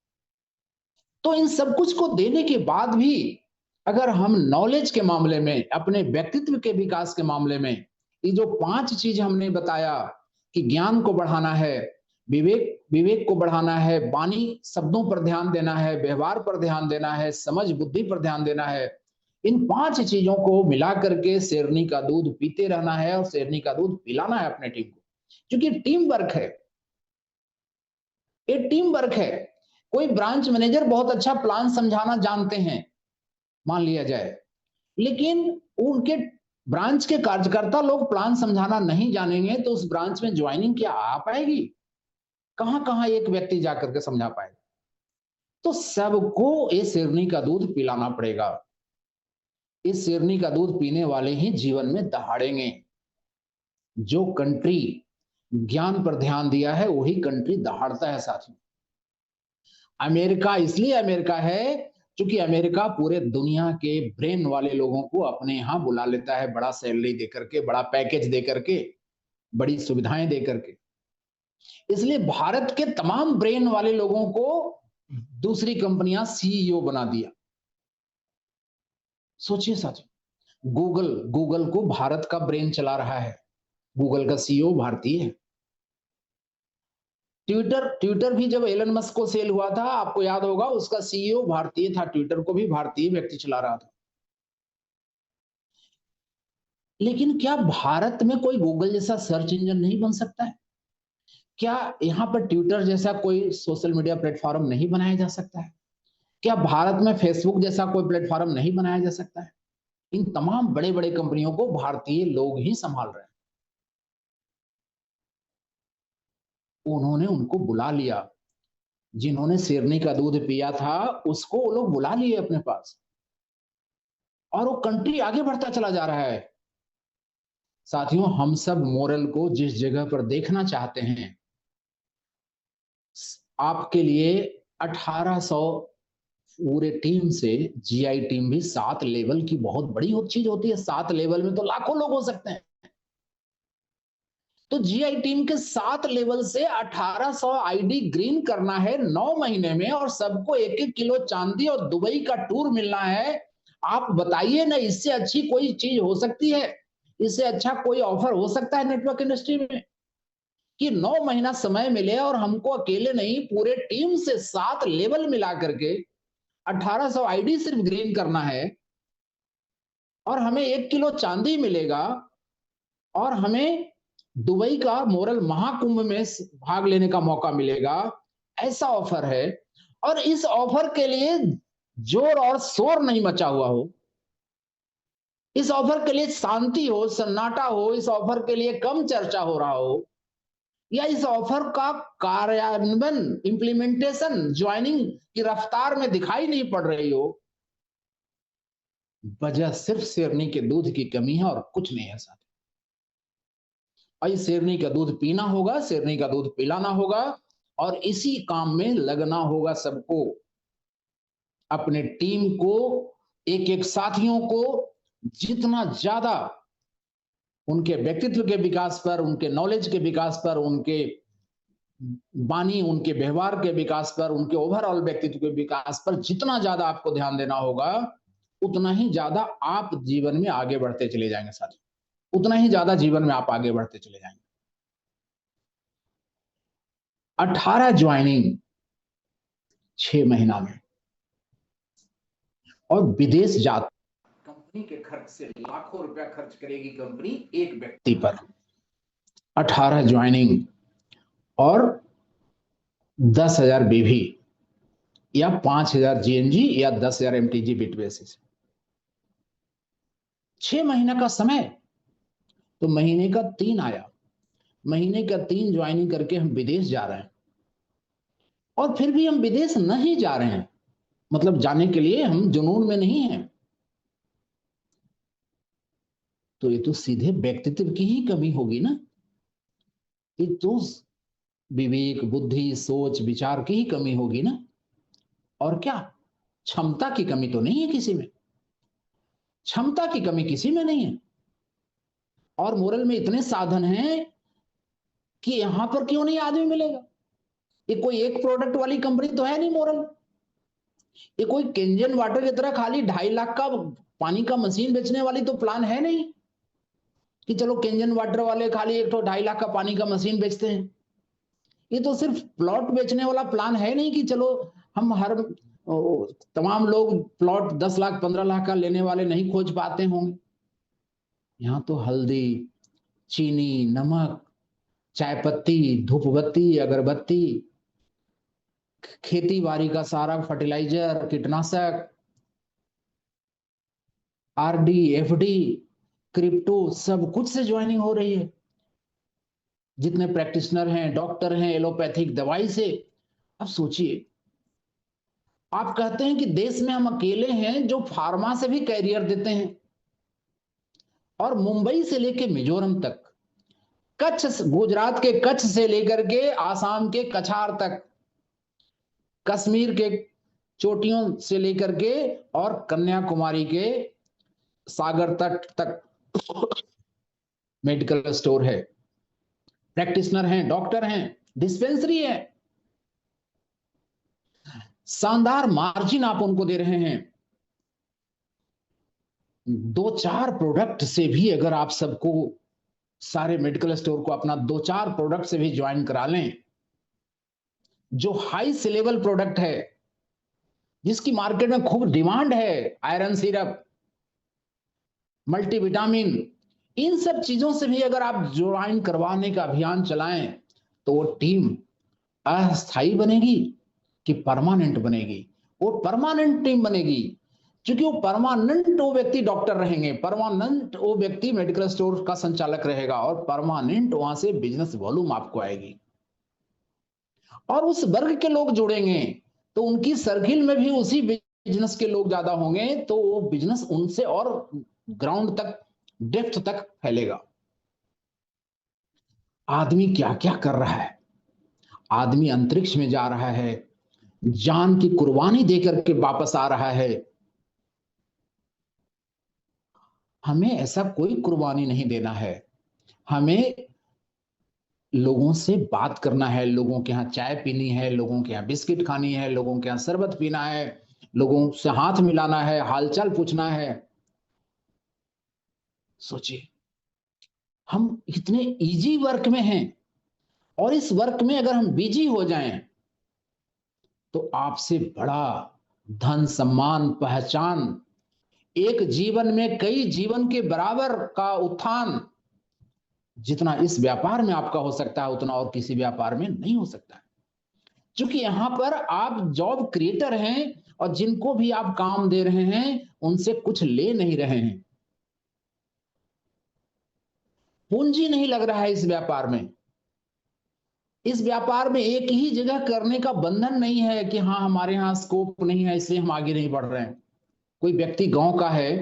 Speaker 1: तो इन सब कुछ को देने के बाद भी अगर हम नॉलेज के मामले में, अपने व्यक्तित्व के विकास के मामले में, ये जो 5 चीज हमने बताया कि ज्ञान को बढ़ाना है, विवेक को बढ़ाना है, वाणी शब्दों पर ध्यान देना है, व्यवहार पर ध्यान देना है, समझ बुद्धि पर ध्यान देना है, इन 5 चीजों को मिला करके शेरनी का दूध पीते रहना है और शेरनी का दूध पिलाना है अपने टीम को। क्योंकि टीम वर्क है, ये टीम वर्क है। कोई ब्रांच मैनेजर बहुत अच्छा प्लान समझाना जानते हैं, मान लिया जाए, लेकिन उनके ब्रांच के कार्यकर्ता लोग प्लान समझाना नहीं जानेंगे तो उस ब्रांच में ज्वाइनिंग क्या आ पाएगी? कहां कहां एक व्यक्ति जाकर के समझा पाएगा? तो सबको इस शेरनी का दूध पिलाना पड़ेगा। इस शेरनी का दूध पीने वाले ही जीवन में दहाड़ेंगे। जो कंट्री ज्ञान पर ध्यान दिया है वही कंट्री दहाड़ता है साथियों। अमेरिका इसलिए अमेरिका है क्योंकि अमेरिका पूरे दुनिया के ब्रेन वाले लोगों को अपने यहां बुला लेता है, बड़ा सैलरी देकर के, बड़ा पैकेज देकर के, बड़ी सुविधाएं देकर के। इसलिए भारत के तमाम ब्रेन वाले लोगों को दूसरी कंपनियां सीईओ बना दिया। सोचिए साथियों, गूगल को भारत का ब्रेन चला रहा है, गूगल का सीईओ भारतीय है। ट्विटर भी जब एलन मस्क को सेल हुआ था, आपको याद होगा, उसका सीईओ भारतीय था, ट्विटर को भी भारतीय व्यक्ति चला रहा था। लेकिन क्या भारत में कोई गूगल जैसा सर्च इंजन नहीं बन सकता है? क्या यहां पर ट्विटर जैसा कोई सोशल मीडिया प्लेटफॉर्म नहीं बनाया जा सकता है? क्या भारत में फेसबुक जैसा कोई प्लेटफॉर्म नहीं बनाया जा सकता है? इन तमाम बड़े बड़े कंपनियों को भारतीय लोग ही संभाल रहे हैं। उन्होंने उनको बुला लिया, जिन्होंने शेरनी का दूध पिया था उसको वो लोग बुला लिए अपने पास, और वो कंट्री आगे बढ़ता चला जा रहा है। साथियों, हम सब मोरल को जिस जगह पर देखना चाहते हैं, आपके लिए 1800 पूरे टीम से जीआई टीम भी 7 लेवल की बहुत बड़ी चीज होती है। 7 लेवल में तो लाखों लोग हो सकते हैं। तो जीआई टीम के 7 लेवल से 1800 आईडी ग्रीन करना है 9 महीने में, और सबको 1-1 किलो चांदी और दुबई का टूर मिलना है। आप बताइए ना, इससे अच्छी कोई चीज हो सकती है? इससे अच्छा कोई ऑफर हो सकता है नेटवर्क इंडस्ट्री में कि 9 महीना समय मिले और हमको अकेले नहीं, पूरे टीम से 7 लेवल मिला करके 1800 आईडी सिर्फ ग्रीन करना है, और हमें 1 किलो चांदी मिलेगा, और हमें दुबई का मोरल महाकुंभ में भाग लेने का मौका मिलेगा। ऐसा ऑफर है, और इस ऑफर के लिए जोर और शोर नहीं मचा हुआ हो, इस ऑफर के लिए शांति हो, सन्नाटा हो, इस ऑफर के लिए कम चर्चा हो रहा हो, या इस ऑफर का कार्यान्वयन, इंप्लीमेंटेशन, ज्वाइनिंग की रफ्तार में दिखाई नहीं पड़ रही हो, वजह सिर्फ शेरनी के दूध की कमी है और कुछ नहीं है साथ। और शेरनी का दूध पीना होगा, शेरनी का दूध पिलाना होगा, और इसी काम में लगना होगा सबको। अपने टीम को, एक एक साथियों को जितना ज्यादा उनके व्यक्तित्व के विकास पर, उनके नॉलेज के विकास पर, उनके वाणी, उनके व्यवहार के विकास पर, उनके ओवरऑल व्यक्तित्व के विकास पर जितना ज्यादा आपको ध्यान देना होगा, उतना ही ज्यादा आप जीवन में आगे बढ़ते चले जाएंगे साथियों, उतना ही ज्यादा जीवन में आप आगे बढ़ते चले जाएंगे। 18 ज्वाइनिंग 6 महीना में, और विदेश जाता, कंपनी के खर्च से लाखों रुपया खर्च करेगी कंपनी एक व्यक्ति पर। 18 ज्वाइनिंग और 10,000 बीवी, या 5,000 जीएनजी, या 10,000 एमटीजी बिट बेसिस। 6 महीना का समय, तो महीने का 3 आया, महीने का 3 ज्वाइनिंग करके हम विदेश जा रहे हैं, और फिर भी हम विदेश नहीं जा रहे हैं, मतलब जाने के लिए हम जुनून में नहीं हैं, तो ये तो सीधे व्यक्तित्व की ही कमी होगी ना। ये तो विवेक, बुद्धि, सोच, विचार की ही कमी होगी ना, और क्या? क्षमता की कमी तो नहीं है किसी में, क्षमता की कमी किसी में नहीं है। और मोरल में इतने साधन हैं कि यहां पर क्यों नहीं आदमी मिलेगा? ये कोई एक प्रोडक्ट वाली कंपनी तो है नहीं मोरल। ये कोई केंजन वाटर की तरह खाली 2.5 लाख का पानी का मशीन बेचने वाली तो प्लान है नहीं कि चलो केंजन वाटर वाले खाली 2.5 लाख का पानी का मशीन बेचते हैं। ये तो सिर्फ प्लॉट बेचने वाला प्लान है नहीं कि चलो हम हर तमाम लोग प्लॉट 10 लाख 15 लाख का लेने वाले नहीं खोज पाते होंगे। यहाँ तो हल्दी, चीनी, नमक, चाय पत्ती, धूप बत्ती, अगरबत्ती, खेती बाड़ी का सारा फर्टिलाइजर, कीटनाशक, आरडी, एफडी, क्रिप्टो, सब कुछ से ज्वाइनिंग हो रही है। जितने प्रैक्टिशनर हैं, डॉक्टर हैं, एलोपैथिक दवाई से। अब सोचिए, आप कहते हैं कि देश में हम अकेले हैं जो फार्मा से भी कैरियर देते हैं, और मुंबई से लेकर मिजोरम तक, कच्छ, गुजरात के कच्छ से लेकर के आसाम के कछार तक, कश्मीर के चोटियों से लेकर के और कन्याकुमारी के सागर तट तक मेडिकल स्टोर है, प्रैक्टिशनर हैं, डॉक्टर हैं, डिस्पेंसरी है। शानदार मार्जिन आप उनको दे रहे हैं। दो चार प्रोडक्ट से भी अगर आप सबको, सारे मेडिकल स्टोर को अपना दो चार प्रोडक्ट से भी ज्वाइन करा लें, जो हाई लेवल प्रोडक्ट है, जिसकी मार्केट में खूब डिमांड है, आयरन सिरप, मल्टीविटामिन, इन सब चीजों से भी अगर आप ज्वाइन करवाने का अभियान चलाएं, तो वो टीम अस्थायी बनेगी कि परमानेंट बनेगी? वो परमानेंट टीम बनेगी, क्योंकि वो परमानेंट वो व्यक्ति डॉक्टर रहेंगे, परमानेंट वो व्यक्ति मेडिकल स्टोर का संचालक रहेगा, और परमानेंट वहां से बिजनेस वॉल्यूम आपको आएगी, और उस वर्ग के लोग जुड़ेंगे, तो उनकी सर्किल में भी उसी बिजनेस के लोग ज्यादा होंगे, तो वो बिजनेस उनसे और ग्राउंड तक, डेप्थ तक फैलेगा। आदमी क्या क्या कर रहा है, आदमी अंतरिक्ष में जा रहा है, जान की कुर्बानी देकर के वापस आ रहा है। हमें ऐसा कोई कुर्बानी नहीं देना है, हमें लोगों से बात करना है, लोगों के यहाँ चाय पीनी है, लोगों के यहाँ बिस्किट खानी है, लोगों के यहाँ शरबत पीना है, लोगों से हाथ मिलाना है, हालचाल पूछना है। सोचिए, हम इतने इजी वर्क में हैं, और इस वर्क में अगर हम बिजी हो जाएं, तो आपसे बड़ा धन, सम्मान, पहचान, एक जीवन में कई जीवन के बराबर का उत्थान, जितना इस व्यापार में आपका हो सकता है, उतना और किसी व्यापार में नहीं हो सकता है। क्योंकि यहां पर आप जॉब क्रिएटर हैं, और जिनको भी आप काम दे रहे हैं उनसे कुछ ले नहीं रहे हैं। पूंजी नहीं लग रहा है इस व्यापार में। इस व्यापार में एक ही जगह करने का बंधन नहीं है कि हाँ हमारे यहाँ स्कोप नहीं है इसलिए हम आगे नहीं बढ़ रहे हैं। कोई व्यक्ति गांव का है,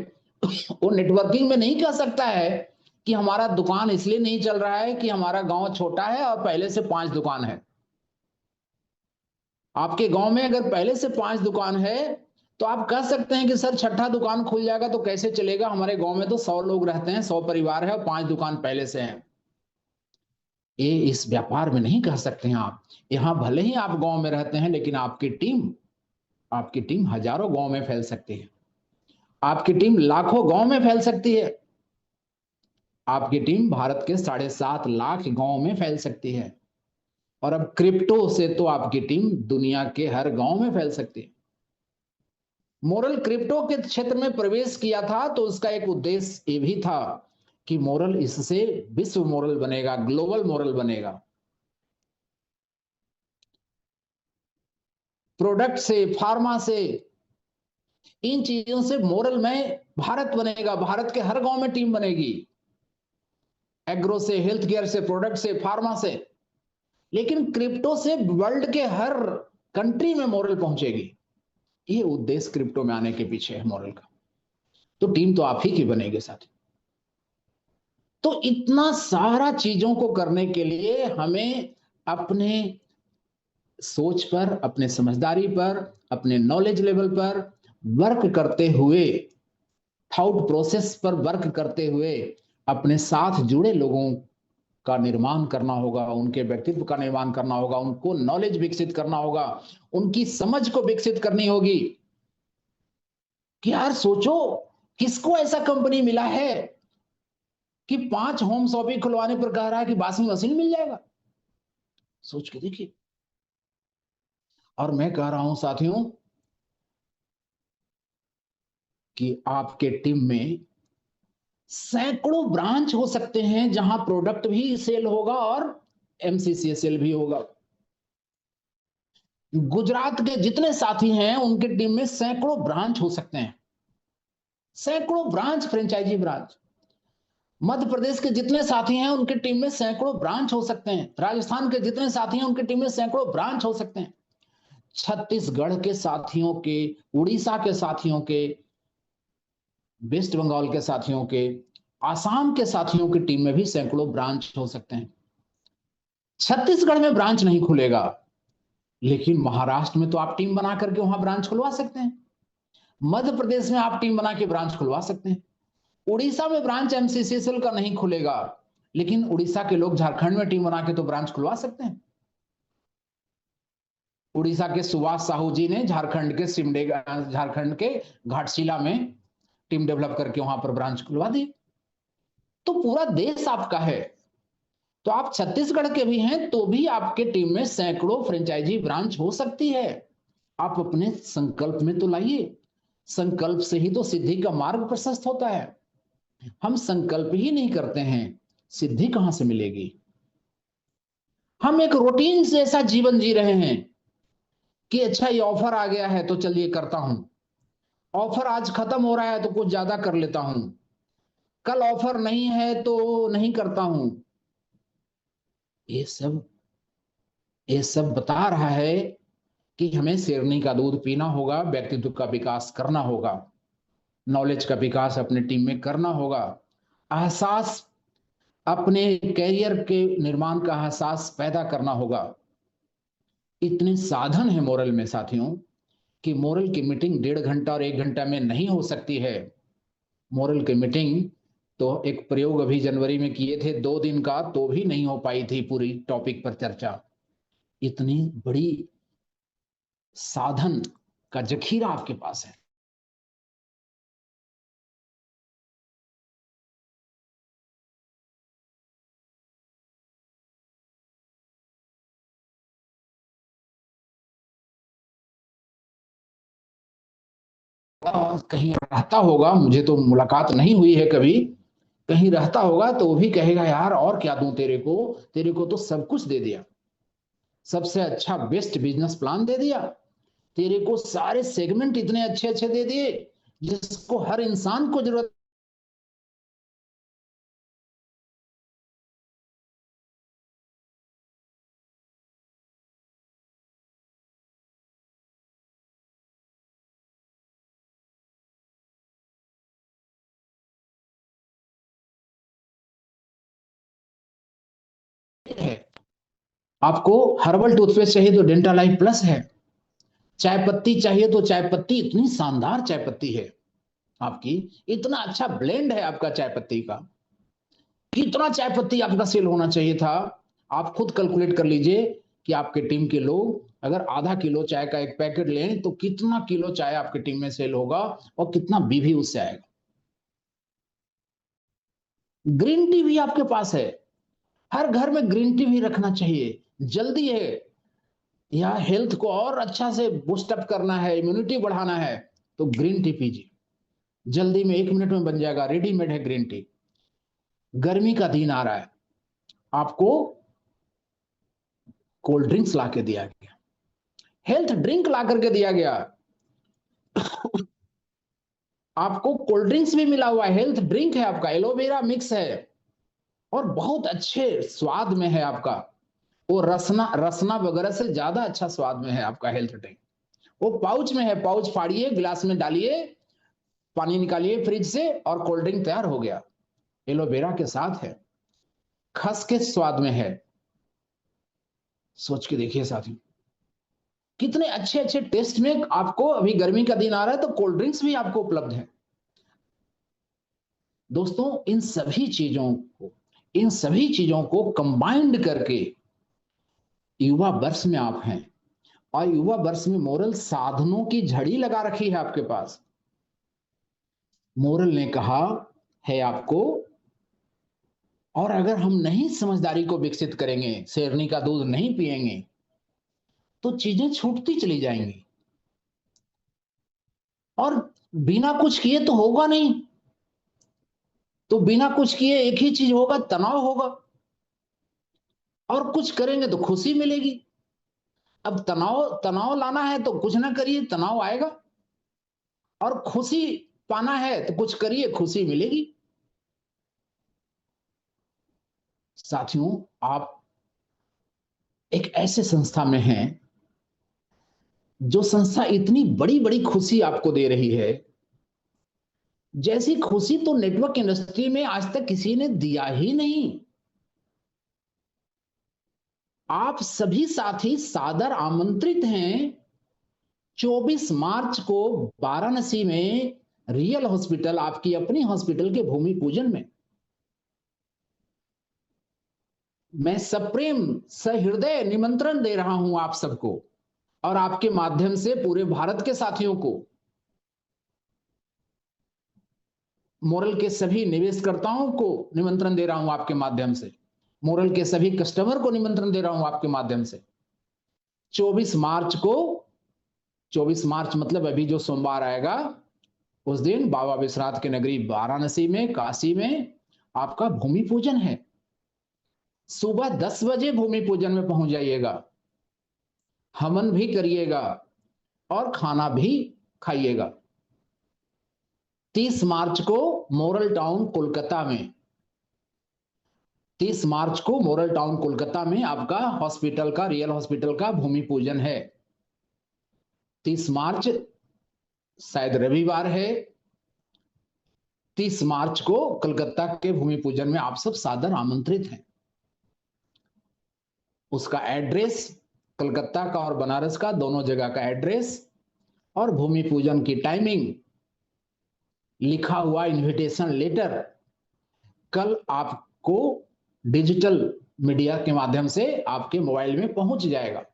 Speaker 1: वो नेटवर्किंग में नहीं कह सकता है कि हमारा दुकान इसलिए नहीं चल रहा है कि हमारा गांव छोटा है और पहले से 5 दुकान है। आपके गांव में अगर पहले से 5 दुकान है, तो आप कह सकते हैं कि सर छठा दुकान खुल जाएगा तो कैसे चलेगा, हमारे गांव में तो 100 लोग रहते हैं, 100 परिवार है और 5 दुकान पहले से हैं। ये इस व्यापार में नहीं कह सकते हैं आप। यहां भले ही आप गांव में रहते हैं, लेकिन आपकी टीम हजारों गांव में फैल सकती है, आपकी टीम लाखों गांव में फैल सकती है, आपकी टीम भारत के 7.5 लाख गांव में फैल सकती है, और अब क्रिप्टो से तो आपकी टीम दुनिया के हर गांव में फैल सकती है। मोरल क्रिप्टो के क्षेत्र में प्रवेश किया था, तो उसका एक उद्देश्य ये भी था कि मोरल इससे विश्व मोरल बनेगा, ग्लोबल मोरल बनेगा। प्रोडक्ट से, फार्मा से, इन चीजों से मोरल में भारत बनेगा, भारत के हर गांव में टीम बनेगी, एग्रो से, हेल्थ केयर से, प्रोडक्ट से, फार्मा से। लेकिन क्रिप्टो से वर्ल्ड के हर कंट्री में मोरल पहुंचेगी। ये उद्देश्य क्रिप्टो में आने के पीछे है मोरल का। तो टीम तो आप ही की बनेगी साथ। तो इतना सारा चीजों को करने के लिए हमें अपने सोच पर, अपने समझदारी पर, अपने नॉलेज लेवल पर वर्क करते हुए, थॉट प्रोसेस पर वर्क करते हुए, अपने साथ जुड़े लोगों का निर्माण करना होगा, उनके व्यक्तित्व का निर्माण करना होगा, उनको नॉलेज विकसित करना होगा, उनकी समझ को विकसित करनी होगी। कि यार सोचो, किसको ऐसा कंपनी मिला है कि 5 होम शॉपिंग खुलवाने पर कह रहा है कि वॉशिंग मशीन मिल जाएगा? सोच के देखिए। और मैं कह रहा हूं साथियों कि आपके टीम में सैकड़ों ब्रांच हो सकते हैं, जहां प्रोडक्ट भी सेल होगा और एमसीसीएसएल भी होगा। गुजरात के जितने साथी हैं उनके टीम में सैकड़ों ब्रांच हो सकते हैं। सैकड़ों branch, franchise branch. Madhya Pradesh के जितने साथी हैं उनकी टीम में सैकड़ों ब्रांच हो सकते हैं, राजस्थान के जितने साथी हैं उनकी टीम में सैकड़ों ब्रांच हो सकते हैं, छत्तीसगढ़ के साथियों के, उड़ीसा के साथियों के, वेस्ट बंगाल के साथियों के, आसाम के साथियों की टीम में भी सैकड़ों ब्रांच हो सकते हैं। छत्तीसगढ़ में ब्रांच नहीं खुलेगा, लेकिन महाराष्ट्र में तो आप टीम बना करके वहां ब्रांच खुलवा सकते हैं, मध्य प्रदेश में आप टीम बना के ब्रांच खुलवा सकते हैं, उड़ीसा में ब्रांच एमसीसीएल का नहीं खुलेगा, लेकिन उड़ीसा के लोग झारखंड में टीम बना के तो ब्रांच खुलवा सकते हैं। उड़ीसा के सुभाष साहू जी ने झारखंड के झारखंड के घाटशिला में टीम डेवलप करके वहां पर ब्रांच खुलवा दी। तो पूरा देश आपका है, तो आप छत्तीसगढ़ के भी हैं तो भी आपके टीम में सैकड़ों फ्रेंचाइजी ब्रांच हो सकती है। आप अपने संकल्प में तो लाइए, संकल्प से ही तो सिद्धि का मार्ग प्रशस्त होता है। हम संकल्प ही नहीं करते हैं, सिद्धि कहां से मिलेगी? हम एक रूटीन जैसा जीवन जी रहे हैं कि अच्छा ये ऑफर आ गया है तो चलिए करता हूं, ऑफर आज खत्म हो रहा है तो कुछ ज्यादा कर लेता हूं, कल ऑफर नहीं है तो नहीं करता हूं। ये सब ये सब बता रहा है कि हमें शेरनी का दूध पीना होगा, व्यक्तित्व का विकास करना होगा, नॉलेज का विकास अपने टीम में करना होगा, एहसास, अपने कैरियर के निर्माण का एहसास पैदा करना होगा। इतने साधन है मोरल में साथियों कि मोरल की मीटिंग 1.5 घंटा और 1 घंटा में नहीं हो सकती है। मोरल की मीटिंग तो एक प्रयोग अभी जनवरी में किए थे 2 दिन का, तो भी नहीं हो पाई थी पूरी टॉपिक पर चर्चा। इतनी बड़ी साधन का जखीरा आपके पास है। कहीं रहता होगा, मुझे तो मुलाकात नहीं हुई है कभी, कहीं रहता होगा तो वो भी कहेगा यार और क्या दूं तेरे को, तेरे को तो सब कुछ दे दिया, सबसे अच्छा बेस्ट बिजनेस प्लान दे दिया, तेरे को सारे सेगमेंट इतने अच्छे अच्छे दे दिए जिसको हर इंसान को जरूरत है। आपको हर्बल टूथपेस्ट चाहिए तो डेंटा लाइफ प्लस है, चाय पत्ती चाहिए तो चाय पत्ती, इतनी शानदार चाय पत्ती है आपकी, इतना अच्छा ब्लेंड है आपका चाय पत्ती का, कितना चाय पत्ती आपका सेल होना चाहिए था। आप खुद कैलकुलेट कर लीजिए कि आपके टीम के लोग अगर आधा किलो चाय का एक पैकेट लें तो कितना किलो चाय आपकी टीम में सेल होगा और कितना बीवी उससे आएगा। ग्रीन टी भी आपके पास है, हर घर में ग्रीन टी भी रखना चाहिए, जल्दी है, या हेल्थ को और अच्छा से बूस्टअप करना है, इम्यूनिटी बढ़ाना है तो ग्रीन टी पीजिए, जल्दी में 1 मिनट में बन जाएगा, रेडीमेड है ग्रीन टी। गर्मी का दिन आ रहा है, आपको कोल्ड ड्रिंक्स ला के दिया गया, हेल्थ ड्रिंक ला करके दिया गया, आपको कोल्ड ड्रिंक्स भी मिला हुआ है, हेल्थ ड्रिंक है आपका, एलोवेरा मिक्स है और बहुत अच्छे स्वाद में है आपका, वो रसना रसना वगैरह से ज्यादा अच्छा स्वाद में है आपका हेल्थ ड्रिंक। वो पाउच में है, पाउच फाड़िए, गिलास में डालिए, पानी निकालिए फ्रिज से और कोल्ड ड्रिंक तैयार हो गया, एलोवेरा के साथ है, खस के स्वाद में है। सोच के देखिए साथियों, कितने अच्छे अच्छे टेस्ट में आपको, अभी गर्मी का दिन आ रहा है तो कोल्ड ड्रिंक्स भी आपको उपलब्ध है। दोस्तों इन सभी चीजों को कंबाइंड करके युवा वर्ष में आप हैं, और युवा वर्ष में मोरल साधनों की झड़ी लगा रखी है आपके पास। मोरल ने कहा है आपको, और अगर हम नहीं समझदारी को विकसित करेंगे, शेरनी का दूध नहीं पिएंगे तो चीजें छूटती चली जाएंगी, और बिना कुछ किए तो होगा नहीं, तो बिना कुछ किए एक ही चीज होगा, तनाव होगा, और कुछ करेंगे तो खुशी मिलेगी। अब तनाव तनाव लाना है तो कुछ ना करिए, तनाव आएगा, और खुशी पाना है तो कुछ करिए, खुशी मिलेगी। साथियों, आप एक ऐसे संस्था में हैं जो संस्था इतनी बड़ी बड़ी खुशी आपको दे रही है, जैसी खुशी तो नेटवर्क इंडस्ट्री में आज तक किसी ने दिया ही नहीं। आप सभी साथी सादर आमंत्रित हैं 24 मार्च को वाराणसी में रियल हॉस्पिटल, आपकी अपनी हॉस्पिटल के भूमि पूजन में। मैं सप्रेम सहृदय निमंत्रण दे रहा हूं आप सबको, और आपके माध्यम से पूरे भारत के साथियों को, मोरल के सभी निवेशकर्ताओं को निमंत्रण दे रहा हूं आपके माध्यम से, मोरल के सभी कस्टमर को निमंत्रण दे रहा हूं आपके माध्यम से। 24 मार्च को, 24 मार्च मतलब अभी जो सोमवार आएगा, उस दिन बाबा विश्वनाथ की नगरी वाराणसी में, काशी में आपका भूमि पूजन है। सुबह 10 बजे भूमि पूजन में पहुंच जाइएगा, हवन भी करिएगा और खाना भी खाइएगा। 30 मार्च को मोरल टाउन कोलकाता में, 30 मार्च को मोरल टाउन कोलकाता में आपका हॉस्पिटल का, रियल हॉस्पिटल का भूमि पूजन है। 30 मार्च शायद रविवार है। 30 मार्च को कलकत्ता के भूमि पूजन में आप सब सादर आमंत्रित हैं। उसका एड्रेस, कलकत्ता का और बनारस का दोनों जगह का एड्रेस और भूमि पूजन की टाइमिंग, लिखा हुआ इनविटेशन लेटर कल आपको डिजिटल मीडिया के माध्यम से आपके मोबाइल में पहुंच जाएगा।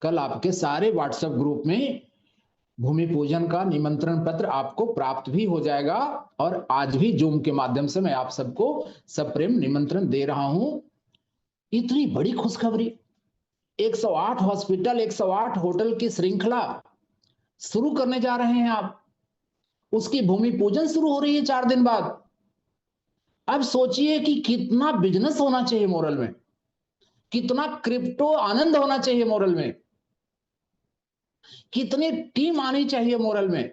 Speaker 1: कल आपके सारे व्हाट्सएप ग्रुप में भूमि पूजन का निमंत्रण पत्र आपको प्राप्त भी हो जाएगा, और आज भी जूम के माध्यम से मैं आप सबको सप्रेम निमंत्रण दे रहा हूं। इतनी बड़ी खुशखबरी, 108 हॉस्पिटल, 108 होटल की श्रृंखला शुरू करने जा रहे हैं आप। उसकी भूमि पूजन शुरू हो रही है 4 दिन बाद। अब सोचिए कि कितना बिजनेस होना चाहिए मोरल में, कितना क्रिप्टो आनंद होना चाहिए मोरल में, कितनी टीम आनी चाहिए मोरल में।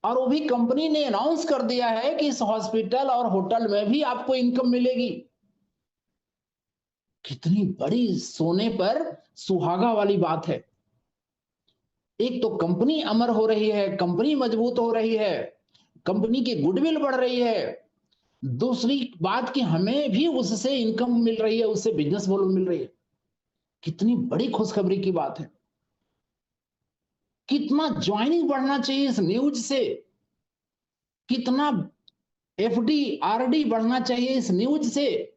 Speaker 1: और वो भी कंपनी ने अनाउंस कर दिया है कि इस हॉस्पिटल और होटल में भी आपको इनकम मिलेगी। कितनी बड़ी सोने पर सुहागा वाली बात है। एक तो कंपनी अमर हो रही है, कंपनी मजबूत हो रही है, कंपनी की गुडविल बढ़ रही है। दूसरी बात कि हमें भी उससे इनकम मिल रही है, उससे बिजनेस वॉल्यूम मिल रही है। कितनी बड़ी खुशखबरी की बात है। कितना ज्वाइनिंग बढ़ना चाहिए इस न्यूज से, कितना एफडी आरडी बढ़ना चाहिए इस न्यूज से,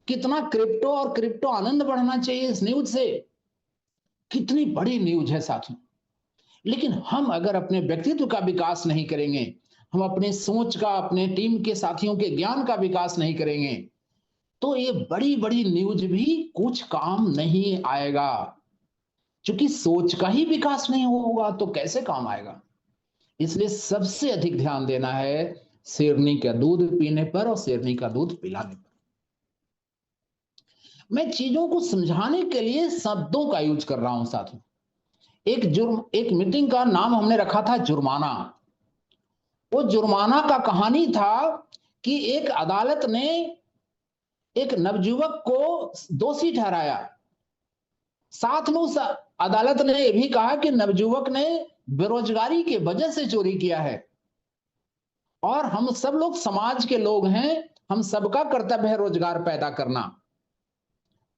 Speaker 1: कितना क्रिप्टो और क्रिप्टो आनंद बढ़ना चाहिए इस न्यूज से। कितनी बड़ी न्यूज है साथियों। लेकिन हम अगर अपने व्यक्तित्व का विकास नहीं करेंगे, हम अपने सोच का, अपने टीम के साथियों के ज्ञान का विकास नहीं करेंगे, तो ये बड़ी बड़ी न्यूज भी कुछ काम नहीं आएगा। क्योंकि सोच का ही विकास नहीं होगा तो कैसे काम आएगा। इसलिए सबसे अधिक ध्यान देना है शेरनी का दूध पीने पर और शेरनी का दूध पिलाने पर। मैं चीजों को समझाने के लिए शब्दों का यूज कर रहा हूं साथियों। एक मीटिंग का नाम हमने रखा था जुर्माना। वो जुर्माना का कहानी था कि एक अदालत ने एक नवयुवक को दोषी ठहराया। साथ में उस अदालत ने यह भी कहा कि नवयुवक ने बेरोजगारी की वजह से चोरी किया है, और हम सब लोग समाज के लोग हैं, हम सबका कर्तव्य है रोजगार पैदा करना।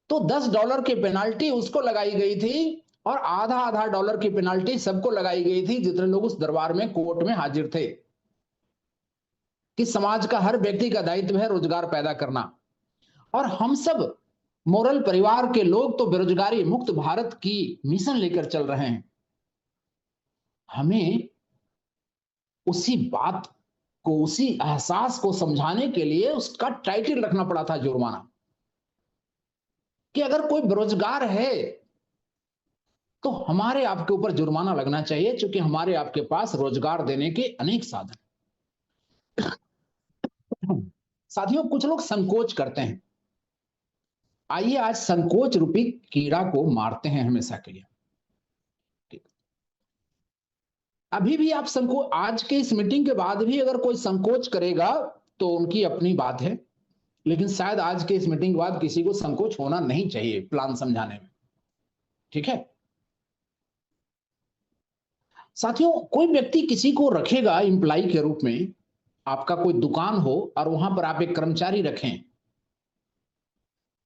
Speaker 1: तो $10 की पेनाल्टी उसको लगाई गई थी, और आधा आधा डॉलर की पेनाल्टी सबको लगाई गई थी जितने लोग उस दरबार में, कोर्ट में हाजिर थे, कि समाज का हर व्यक्ति का दायित्व है रोजगार पैदा करना। और हम सब मोरल परिवार के लोग तो बेरोजगारी मुक्त भारत की मिशन लेकर चल रहे हैं। हमें उसी बात को, उसी एहसास को समझाने के लिए उसका टाइटल रखना पड़ा था जुर्माना, कि अगर कोई बेरोजगार है तो हमारे आपके ऊपर जुर्माना लगना चाहिए, क्योंकि हमारे आपके पास रोजगार देने के अनेक साधन। साथियों, कुछ लोग संकोच करते हैं। आइए आज संकोच रूपी कीड़ा को मारते हैं हमेशा के लिए। अभी भी आप संकोच, आज के इस मीटिंग के बाद भी अगर कोई संकोच करेगा तो उनकी अपनी बात है, लेकिन शायद आज के इस मीटिंग के बाद किसी को संकोच होना नहीं चाहिए प्लान समझाने में। ठीक है साथियों, कोई व्यक्ति किसी को रखेगा इंप्लाई के रूप में, आपका कोई दुकान हो और वहां पर आप एक कर्मचारी रखें,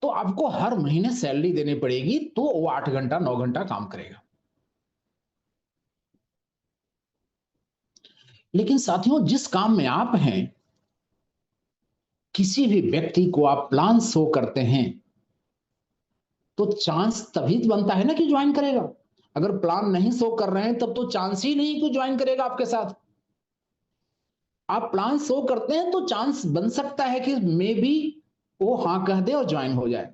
Speaker 1: तो आपको हर महीने सैलरी देनी पड़ेगी, तो वो 8 घंटा 9 घंटा काम करेगा। लेकिन साथियों, जिस काम में आप हैं, किसी भी व्यक्ति को आप प्लान शो करते हैं तो चांस तभी बनता है ना कि ज्वाइन करेगा। अगर प्लान नहीं शो कर रहे हैं तब तो चांस ही नहीं कि ज्वाइन करेगा आपके साथ। आप प्लान शो करते हैं तो चांस बन सकता है कि मे बी वो हाँ कह दे और ज्वाइन हो जाए,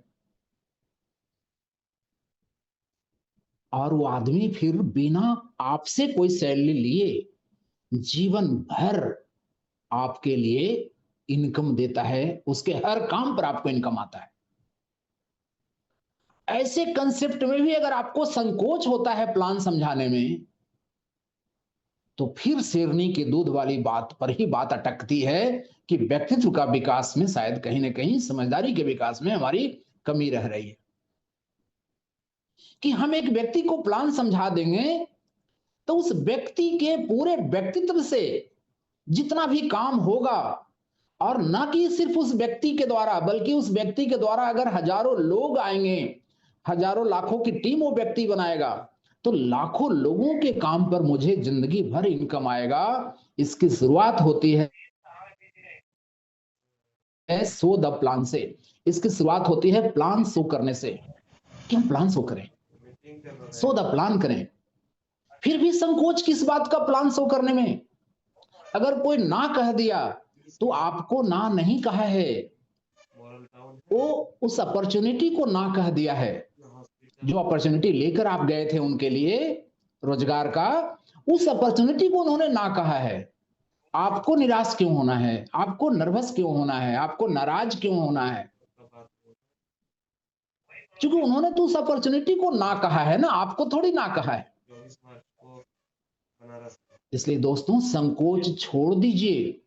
Speaker 1: और वो आदमी फिर बिना आपसे कोई सैलरी लिए जीवन भर आपके लिए इनकम देता है, उसके हर काम पर आपको इनकम आता है। ऐसे कंसेप्ट में भी अगर आपको संकोच होता है प्लान समझाने में, तो फिर शेरनी के दूध वाली बात पर ही बात अटकती है कि व्यक्तित्व का विकास में शायद कहीं ना कहीं समझदारी के विकास में हमारी कमी रह रही है। कि हम एक व्यक्ति को प्लान समझा देंगे तो उस व्यक्ति के पूरे व्यक्तित्व से जितना भी काम होगा, और ना कि सिर्फ उस व्यक्ति के द्वारा, बल्कि उस व्यक्ति के द्वारा अगर हजारों लोग आएंगे, हजारों लाखों की टीम वो व्यक्ति बनाएगा, तो लाखों लोगों के काम पर मुझे जिंदगी भर इनकम आएगा। इसकी शुरुआत होती है सो द प्लान से। इसकी शुरुआत होती है प्लान शो करने से कि हम प्लान शो करें, सो द प्लान करें। फिर भी संकोच किस बात का प्लान शो करने में? अगर कोई ना कह दिया तो आपको ना नहीं कहा है, वो उस अपॉर्चुनिटी को ना कह दिया है। जो अपॉर्चुनिटी लेकर आप गए थे उनके लिए रोजगार का, उस अपॉर्चुनिटी को उन्होंने ना कहा है। आपको निराश क्यों होना है? आपको नर्वस क्यों होना है? आपको नाराज क्यों होना है? क्योंकि उन्होंने तो उस अपॉर्चुनिटी को ना कहा है ना, आपको थोड़ी ना कहा है। इसलिए दोस्तों, संकोच छोड़ दीजिए।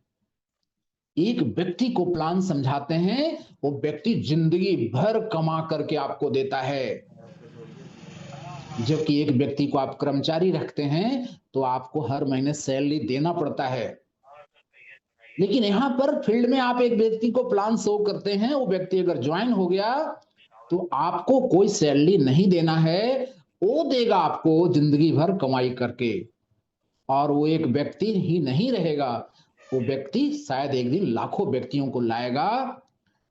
Speaker 1: एक व्यक्ति को प्लान समझाते हैं, वो व्यक्ति जिंदगी भर कमा करके आपको देता है। जबकि एक व्यक्ति को आप कर्मचारी रखते हैं तो आपको हर महीने सैलरी देना पड़ता है। लेकिन यहां पर फील्ड में आप एक व्यक्ति को प्लान शो करते हैं, वो व्यक्ति अगर ज्वाइन हो गया तो आपको कोई सैलरी नहीं देना है, वो देगा आपको जिंदगी भर कमाई करके। और वो एक व्यक्ति ही नहीं रहेगा, वो व्यक्ति शायद एक दिन लाखों व्यक्तियों को लाएगा।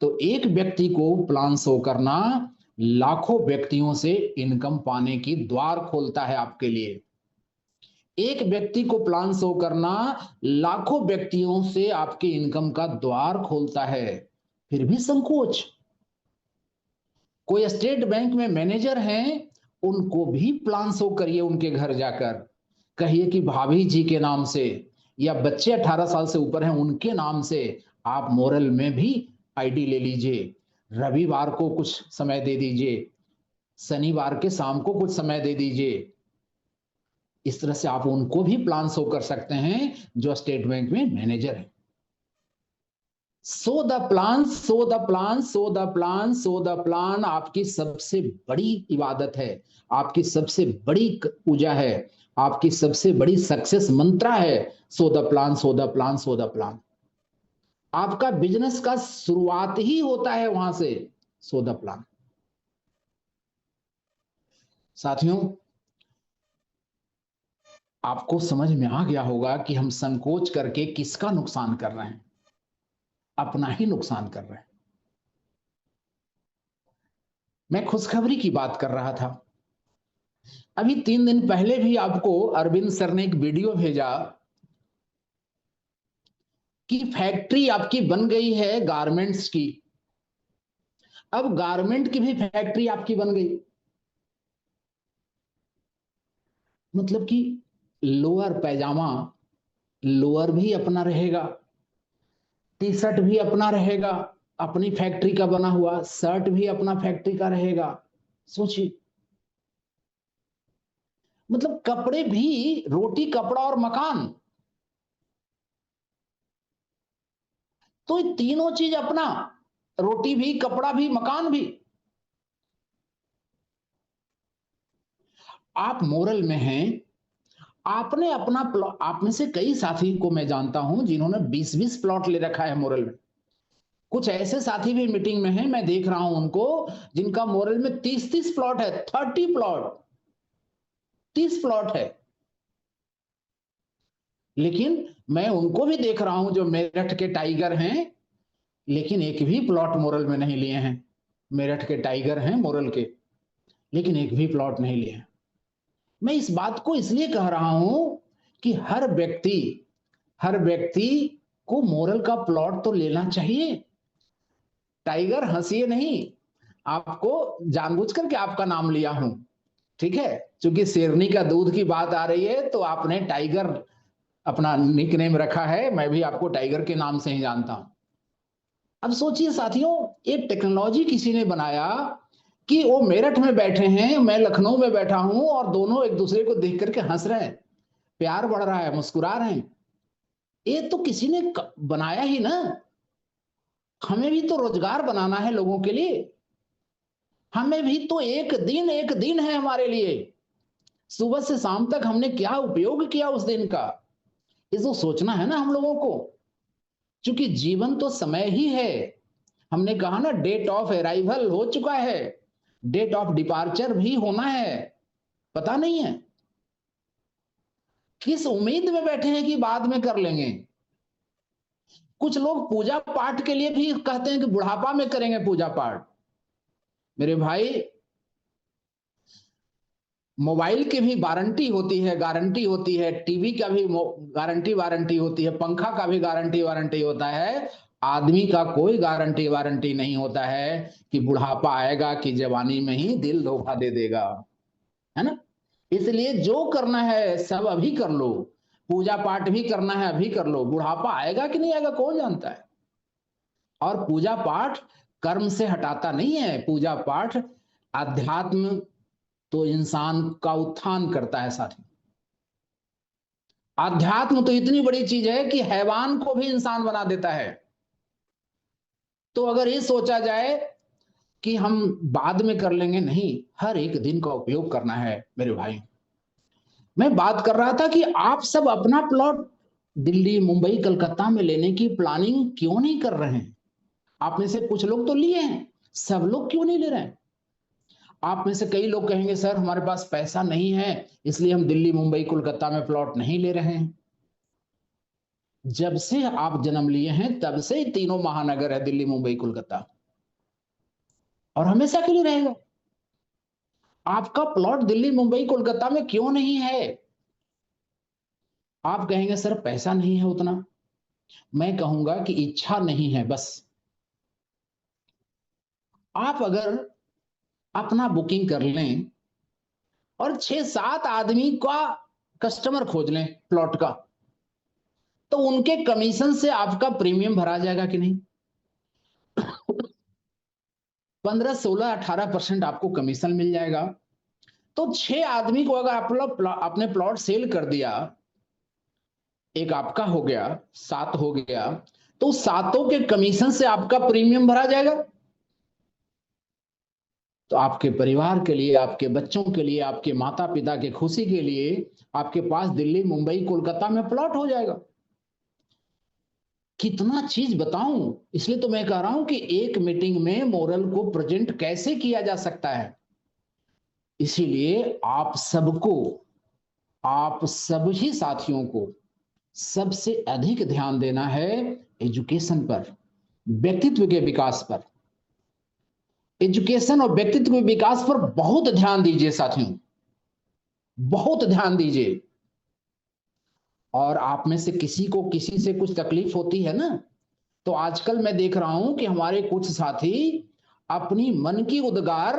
Speaker 1: तो एक व्यक्ति को प्लान शो करना लाखों व्यक्तियों से इनकम पाने की द्वार खोलता है आपके लिए। एक व्यक्ति को प्लान शो करना लाखों व्यक्तियों से आपके इनकम का द्वार खोलता है। फिर भी संकोच। कोई स्टेट बैंक में मैनेजर हैं, उनको भी प्लान शो करिए, उनके घर जाकर कहिए कि भाभी जी के नाम से, या बच्चे 18 साल से ऊपर हैं उनके नाम से आप मोरल में भी आईडी ले लीजिए। रविवार को कुछ समय दे दीजिए, शनिवार के शाम को कुछ समय दे दीजिए। इस तरह से आप उनको भी प्लान शो कर सकते हैं जो स्टेट बैंक में मैनेजर है। So the plan, so the plan, so the plan, so the plan आपकी सबसे बड़ी इबादत है, आपकी सबसे बड़ी पूजा है, आपकी सबसे बड़ी सक्सेस मंत्रा है। So the plan, so the plan, so the plan. आपका बिजनेस का शुरुआत ही होता है वहां से, सो द प्लान। साथियों, आपको समझ में आ गया होगा कि हम संकोच करके किसका नुकसान कर रहे हैं? अपना ही नुकसान कर रहे हैं। मैं खुशखबरी की बात कर रहा था। अभी 3 दिन पहले भी आपको अरविंद सर ने एक वीडियो भेजा कि फैक्ट्री आपकी बन गई है गारमेंट्स की। अब गारमेंट की भी फैक्ट्री आपकी बन गई। मतलब कि लोअर पैजामा, लोअर भी अपना रहेगा, टी शर्ट भी अपना रहेगा, अपनी फैक्ट्री का बना हुआ, शर्ट भी अपना फैक्ट्री का रहेगा। सोचिए, मतलब कपड़े भी, रोटी कपड़ा और मकान, तो ये तीनों चीज अपना, रोटी भी कपड़ा भी मकान भी। आप मोरल में हैं, आपने अपना प्लॉट, आप में से कई साथी को मैं जानता हूं जिन्होंने 20-20 प्लॉट ले रखा है मोरल में। कुछ ऐसे साथी भी मीटिंग में हैं, मैं देख रहा हूं उनको, जिनका मोरल में 30-30 प्लॉट है, 30 प्लॉट, 30 प्लॉट है। लेकिन मैं उनको भी देख रहा हूं जो मेरठ के टाइगर हैं, लेकिन एक भी प्लॉट मोरल में नहीं लिए हैं। मेरठ के टाइगर हैं मोरल के, लेकिन एक भी प्लॉट नहीं लिए हैं। मैं इस बात को इसलिए कह रहा हूं कि हर व्यक्ति को मोरल का प्लॉट तो लेना चाहिए। टाइगर हंसिए नहीं, आपको जानबूझ करके आपका नाम लिया हूं, ठीक है? क्योंकि शेरनी का दूध की बात आ रही है तो आपने टाइगर अपना निकनेम रखा है, मैं भी आपको टाइगर के नाम से ही जानता हूं। अब सोचिए साथियों, एक टेक्नोलॉजी किसी ने बनाया कि वो मेरठ में बैठे हैं, मैं लखनऊ में बैठा हूं, और दोनों एक दूसरे को देख करके हंस रहे हैं, प्यार बढ़ रहा है, मुस्कुरा रहे हैं। ये तो किसी ने बनाया ही ना। हमें भी तो रोजगार बनाना है लोगों के लिए, हमें भी तो एक दिन है हमारे लिए। सुबह से शाम तक हमने क्या उपयोग किया उस दिन का, इसको सोचना है ना हम लोगों को। क्योंकि जीवन तो समय ही है। हमने कहा ना, डेट ऑफ अराइवल हो चुका है, डेट ऑफ डिपार्चर भी होना है, पता नहीं है। किस उम्मीद में बैठे हैं कि बाद में कर लेंगे। कुछ लोग पूजा पाठ के लिए भी कहते हैं कि बुढ़ापा में करेंगे पूजा पाठ। मेरे भाई, मोबाइल की भी वारंटी होती है, गारंटी होती है, टीवी का भी गारंटी वारंटी होती है, पंखा का भी गारंटी वारंटी होता है। आदमी का कोई गारंटी वारंटी नहीं होता है कि बुढ़ापा आएगा कि जवानी में ही दिल धोखा दे देगा, है ना? इसलिए जो करना है सब अभी कर लो, पूजा पाठ भी करना है अभी कर लो, बुढ़ापा आएगा कि नहीं आएगा कौन जानता है। और पूजा पाठ कर्म से हटाता नहीं है, पूजा पाठ अध्यात्म तो इंसान का उत्थान करता है साथी। अध्यात्म तो इतनी बड़ी चीज है कि हैवान को भी इंसान बना देता है। तो अगर ये सोचा जाए कि हम बाद में कर लेंगे, नहीं, हर एक दिन का उपयोग करना है मेरे भाई। मैं बात कर रहा था कि आप सब अपना प्लॉट दिल्ली मुंबई कलकत्ता में लेने की प्लानिंग क्यों नहीं कर रहे हैं? आप में से कुछ लोग तो लिए हैं, सब लोग क्यों नहीं ले रहे हैं? आप में से कई लोग कहेंगे सर हमारे पास पैसा नहीं है, इसलिए हम दिल्ली मुंबई कोलकाता में प्लॉट नहीं ले रहे हैं। जब से आप जन्म लिए हैं तब से तीनों महानगर है, दिल्ली मुंबई कोलकाता, और हमेशा के लिए रहेगा। आपका प्लॉट दिल्ली मुंबई कोलकाता में क्यों नहीं है? आप कहेंगे सर पैसा नहीं है उतना। मैं कहूंगा कि इच्छा नहीं है बस। आप अगर अपना बुकिंग कर लें और 6-7 आदमी का कस्टमर खोज लें प्लॉट का, तो उनके कमीशन से आपका प्रीमियम भरा जाएगा कि नहीं? 15, 16, 18% आपको कमीशन मिल जाएगा। तो 6 आदमी को अगर आपने प्लॉट सेल कर दिया, एक आपका हो गया, 7 हो गया, तो सातों के कमीशन से आपका प्रीमियम भरा जाएगा। तो आपके परिवार के लिए, आपके बच्चों के लिए, आपके माता पिता की खुशी के लिए आपके पास दिल्ली मुंबई कोलकाता में प्लॉट हो जाएगा। कितना चीज बताऊं, इसलिए तो मैं कह रहा हूं कि एक मीटिंग में मोरल को प्रेजेंट कैसे किया जा सकता है। इसीलिए आप सभी साथियों को सबसे अधिक ध्यान देना है एजुकेशन पर, व्यक्तित्व के विकास पर। एजुकेशन और व्यक्तित्व के विकास पर बहुत ध्यान दीजिए साथियों, बहुत ध्यान दीजिए। और आप में से किसी को किसी से कुछ तकलीफ होती है ना, तो आजकल मैं देख रहा हूं कि हमारे कुछ साथी अपनी मन की उद्गार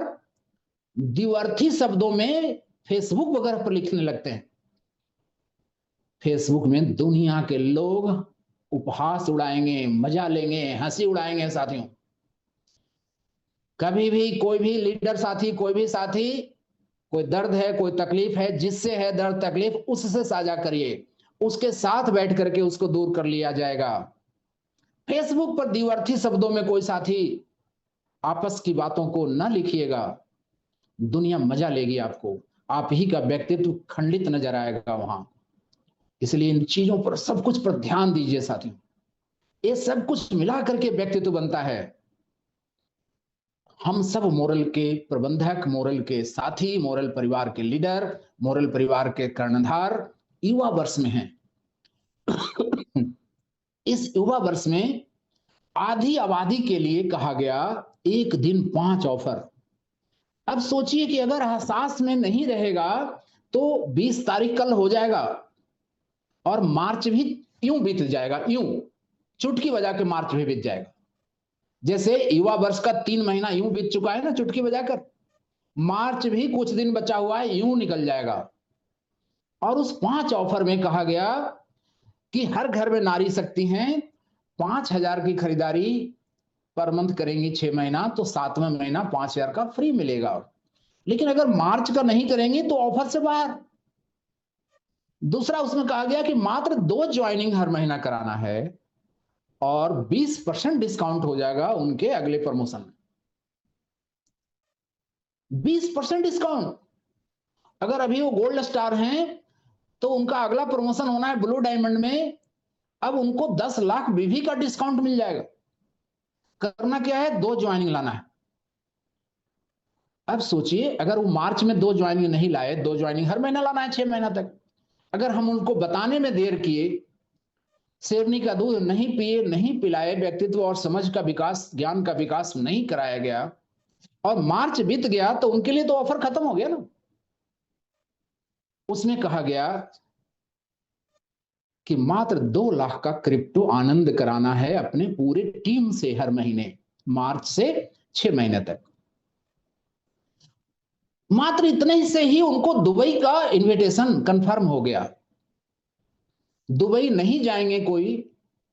Speaker 1: द्व्यर्थी शब्दों में फेसबुक वगैरह पर लिखने लगते हैं। फेसबुक में दुनिया के लोग उपहास उड़ाएंगे, मजा लेंगे, हंसी उड़ाएंगे साथियों। कभी भी कोई भी लीडर साथी, कोई भी साथी कोई दर्द है, कोई तकलीफ है, जिससे है दर्द तकलीफ उससे साझा करिए, उसके साथ बैठ करके उसको दूर कर लिया जाएगा। फेसबुक पर द्विअर्थी शब्दों में कोई साथी आपस की बातों को न लिखिएगा, दुनिया मजा लेगी आपको, आप ही का व्यक्तित्व खंडित नजर आएगा वहां। इसलिए इन चीजों पर, सब कुछ पर ध्यान दीजिए साथियों, ये सब कुछ मिला करके व्यक्तित्व बनता है। हम सब मोरल के प्रबंधक, मोरल के साथी, मोरल परिवार के लीडर, मोरल परिवार के कर्णधार युवा वर्ष में हैं। इस युवा वर्ष में आधी आबादी के लिए कहा गया एक दिन 5 ऑफर। अब सोचिए कि अगर एहसास में नहीं रहेगा तो 20 तारीख कल हो जाएगा और मार्च भी यूं बीत जाएगा, यूं चुटकी बजा के मार्च भी बीत जाएगा। जैसे युवा वर्ष का 3 महीना यूं बीत चुका है ना चुटकी बजाकर, मार्च भी कुछ दिन बचा हुआ है, यूं निकल जाएगा। और उस 5 ऑफर में कहा गया कि हर घर में नारी शक्ति हैं, 5,000 की खरीदारी पर मंथ करेंगी 6 महीना तो 7वें महीना 5,000 का फ्री मिलेगा। लेकिन अगर मार्च का नहीं करेंगे तो ऑफर से बाहर। दूसरा उसमें कहा गया कि मात्र 2 ज्वाइनिंग हर महीना कराना है और 20% डिस्काउंट हो जाएगा उनके अगले प्रमोशन में। 20% डिस्काउंट। अगर अभी वो गोल्ड स्टार हैं तो उनका अगला प्रमोशन होना है ब्लू डायमंड में, अब उनको 10 लाख बीवी का डिस्काउंट मिल जाएगा। करना क्या है, 2 ज्वाइनिंग लाना है। अब सोचिए अगर वो मार्च में 2 ज्वाइनिंग नहीं लाए, 2 ज्वाइनिंग हर महीना लाना है 6 महीना तक। अगर हम उनको बताने में देर किए, शेरनी का दूध नहीं पिए, नहीं पिलाए, व्यक्तित्व और समझ का विकास, ज्ञान का विकास नहीं कराया गया और मार्च बीत गया तो उनके लिए तो ऑफर खत्म हो गया ना। उसमें कहा गया कि मात्र 2 लाख का क्रिप्टो आनंद कराना है अपने पूरे टीम से हर महीने, मार्च से 6 महीने तक। मात्र इतने से ही उनको दुबई का इनविटेशन कंफर्म हो गया। दुबई नहीं जाएंगे कोई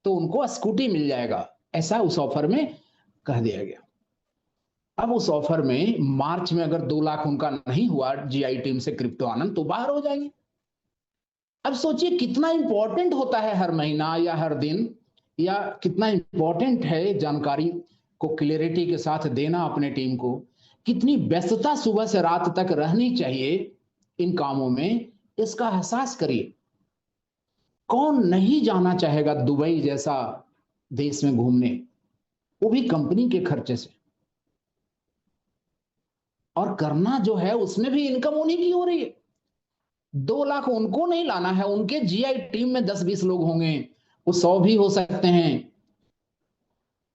Speaker 1: तो उनको स्कूटी मिल जाएगा, ऐसा उस ऑफर में कह दिया गया। अब उस ऑफर में मार्च में अगर 2 लाख उनका नहीं हुआ जीआई टीम से क्रिप्टो आनंद तो बाहर हो जाएंगे। अब सोचिए कितना इंपॉर्टेंट होता है हर महीना या हर दिन, या कितना इंपॉर्टेंट है जानकारी को क्लियरिटी के साथ देना अपने टीम को। कितनी व्यस्तता सुबह से रात तक रहनी चाहिए इन कामों में, इसका एहसास करिए। कौन नहीं जाना चाहेगा दुबई जैसा देश में घूमने, वो भी कंपनी के खर्चे से। और करना जो है उसमें भी इनकम उन्हीं की हो रही है। 2 लाख उनको नहीं लाना है, उनके जीआई टीम में 10-20 लोग होंगे, वो 100 भी हो सकते हैं।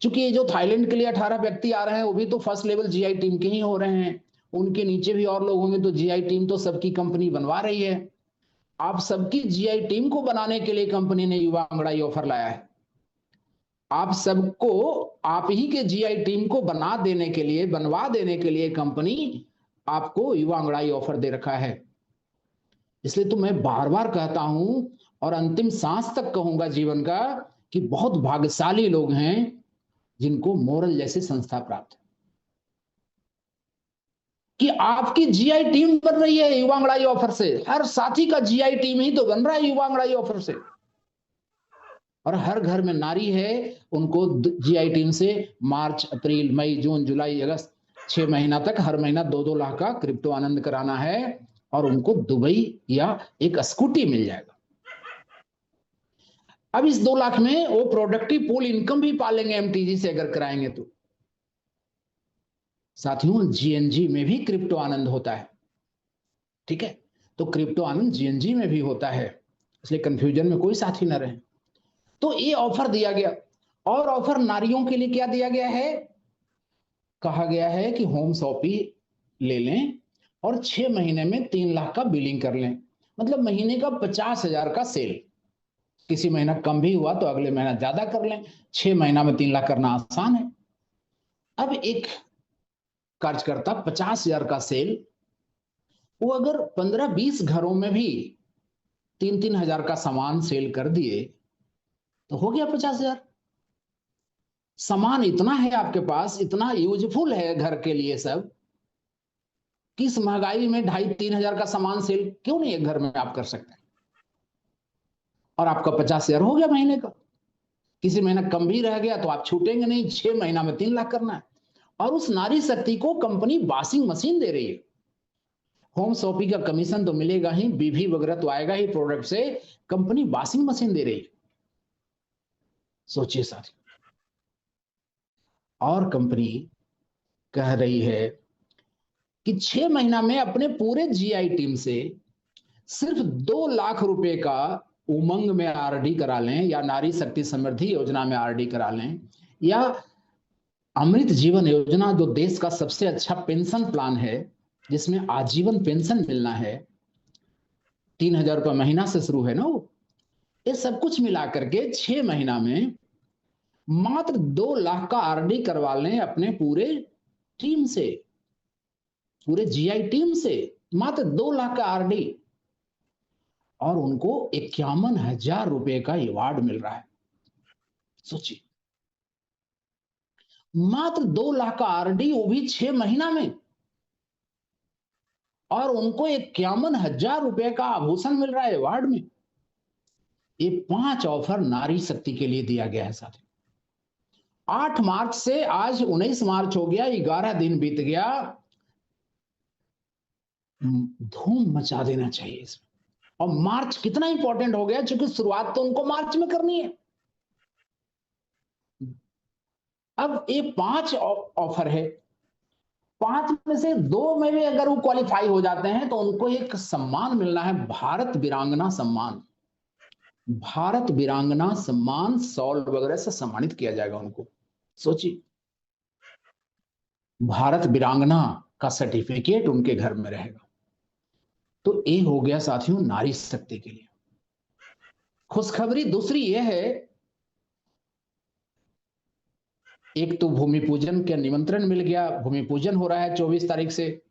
Speaker 1: क्योंकि ये जो थाईलैंड के लिए 18 व्यक्ति आ रहे हैं वो भी तो फर्स्ट लेवल जीआई टीम के ही हो रहे हैं, उनके नीचे भी और लोग होंगे, तो जीआई टीम तो सबकी कंपनी बनवा रही है। आप सबकी जीआई टीम को बनाने के लिए कंपनी ने युवा अंगड़ाई ऑफर लाया है। आप सबको, आप ही के जीआई टीम को बना देने के लिए, बनवा देने के लिए कंपनी आपको युवा अंगड़ाई ऑफर दे रखा है। इसलिए तो मैं बार बार कहता हूं और अंतिम सांस तक कहूंगा जीवन का कि बहुत भाग्यशाली लोग हैं जिनको मोरल जैसी संस्था प्राप्त है, कि आपकी जीआई टीम बन रही है युवा अंगड़ाई ऑफर से। हर साथी का जीआई टीम ही तो बन रहा है युवा अंगड़ाई ऑफर से। और हर घर में नारी है, उनको जीआई टीम से मार्च, अप्रैल, मई, जून, जुलाई, अगस्त 6 महीना तक हर महीना 2-2 लाख का क्रिप्टो आनंद कराना है और उनको दुबई या एक स्कूटी मिल जाएगा। अब इस 2 लाख में वो प्रोडक्टिव पूल इनकम भी पालेंगे एमटीजी से अगर कराएंगे तो। साथियों जीएनजी में भी क्रिप्टो आनंद होता है, ठीक है, तो क्रिप्टो आनंद जीएनजी में भी होता है, इसलिए कंफ्यूजन में कोई साथी न रहे। तो ये ऑफर दिया गया। और ऑफर नारियों के लिए क्या दिया गया है, कहा गया है कि होम शॉपिंग ले लें और 6 महीने में 3 लाख का बिलिंग कर लें, मतलब महीने का 50,000 का सेल। किसी महीना कम भी हुआ तो अगले महीना ज्यादा कर लें, 6 महीना में 3 लाख करना आसान है। अब एक कार्यकर्ता 50,000 का सेल, वो अगर 15-20 घरों में भी 3-3 हजार का सामान सेल कर दिए तो हो गया 50,000। सामान इतना है आपके पास, इतना यूजफुल है घर के लिए सब, किस महंगाई में 2,500-3,000 का सामान सेल क्यों नहीं एक घर में आप कर सकते हैं? और आपका 50,000 हो गया महीने का। किसी महीना कम भी रह गया तो आप छूटेंगे नहीं, 6 महीना में 3 लाख करना है। और उस नारी शक्ति को कंपनी वॉशिंग मशीन दे रही है। होम शॉपिंग का कमीशन तो मिलेगा ही, बीवी वगैरह तो आएगा ही प्रोडक्ट से, कंपनी वॉशिंग मशीन दे रही है। सोचिए साथी। और कंपनी कह रही है कि 6 महीना में अपने पूरे जीआई टीम से सिर्फ 2 लाख रुपए का उमंग में आरडी करा लें, या नारी शक्ति समृद्धि योजना में आरडी करा लें, या अमृत जीवन योजना जो देश का सबसे अच्छा पेंशन प्लान है, जिसमें आजीवन पेंशन मिलना है, 3,000 रुपये महीना से शुरू है ना वो। ये सब कुछ मिला करके 6 महीना में मात्र 2 लाख का आरडी करवा लें अपने पूरे टीम से, पूरे जीआई टीम से, मात्र 2 लाख का आरडी, और उनको 51,000 रुपए का अवार्ड मिल रहा है। सोचिए, मात्र 2 लाख का आरडी, वो भी 6 महीना में, और उनको 51,000 रुपए का आभूषण मिल रहा है अवार्ड में। ये 5 ऑफर नारी शक्ति के लिए दिया गया है साथी। 8 मार्च से आज 19 मार्च हो गया, 11 दिन बीत गया। धूम मचा देना चाहिए इसमें। और मार्च कितना इंपॉर्टेंट हो गया, क्योंकि शुरुआत तो उनको मार्च में करनी है। अब ये 5 ऑफर है, 5 में से 2 में भी अगर वो क्वालिफाई हो जाते हैं तो उनको एक सम्मान मिलना है, भारत वीरांगना सम्मान। भारत वीरांगना सम्मान शॉल वगैरह से सम्मानित किया जाएगा उनको। सोचिए, भारत वीरांगना का सर्टिफिकेट उनके घर में रहेगा। तो ये हो गया साथियों नारी शक्ति के लिए। खुशखबरी दूसरी यह है, एक तो भूमि पूजन का निमंत्रण मिल गया, भूमि पूजन हो रहा है 24 तारीख से।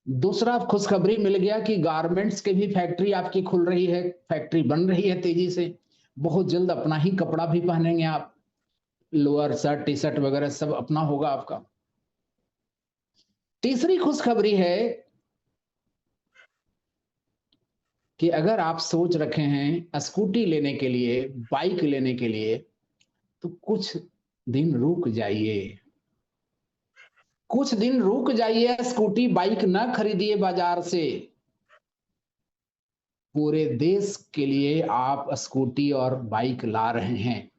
Speaker 1: दूसरा खुशखबरी मिल गया कि गारमेंट्स के भी फैक्ट्री आपकी खुल रही है, फैक्ट्री बन रही है तेजी से। बहुत जल्द अपना ही कपड़ा भी पहनेंगे आप, लोअर शर्ट टी शर्ट वगैरह सब अपना होगा आपका। तीसरी खुशखबरी है कि अगर आप सोच रखे हैं स्कूटी लेने के लिए, बाइक लेने के लिए, तो कुछ दिन रुक जाइए, कुछ दिन रुक जाइए। स्कूटी बाइक ना खरीदिए बाजार से। पूरे देश के लिए आप स्कूटी और बाइक ला रहे हैं,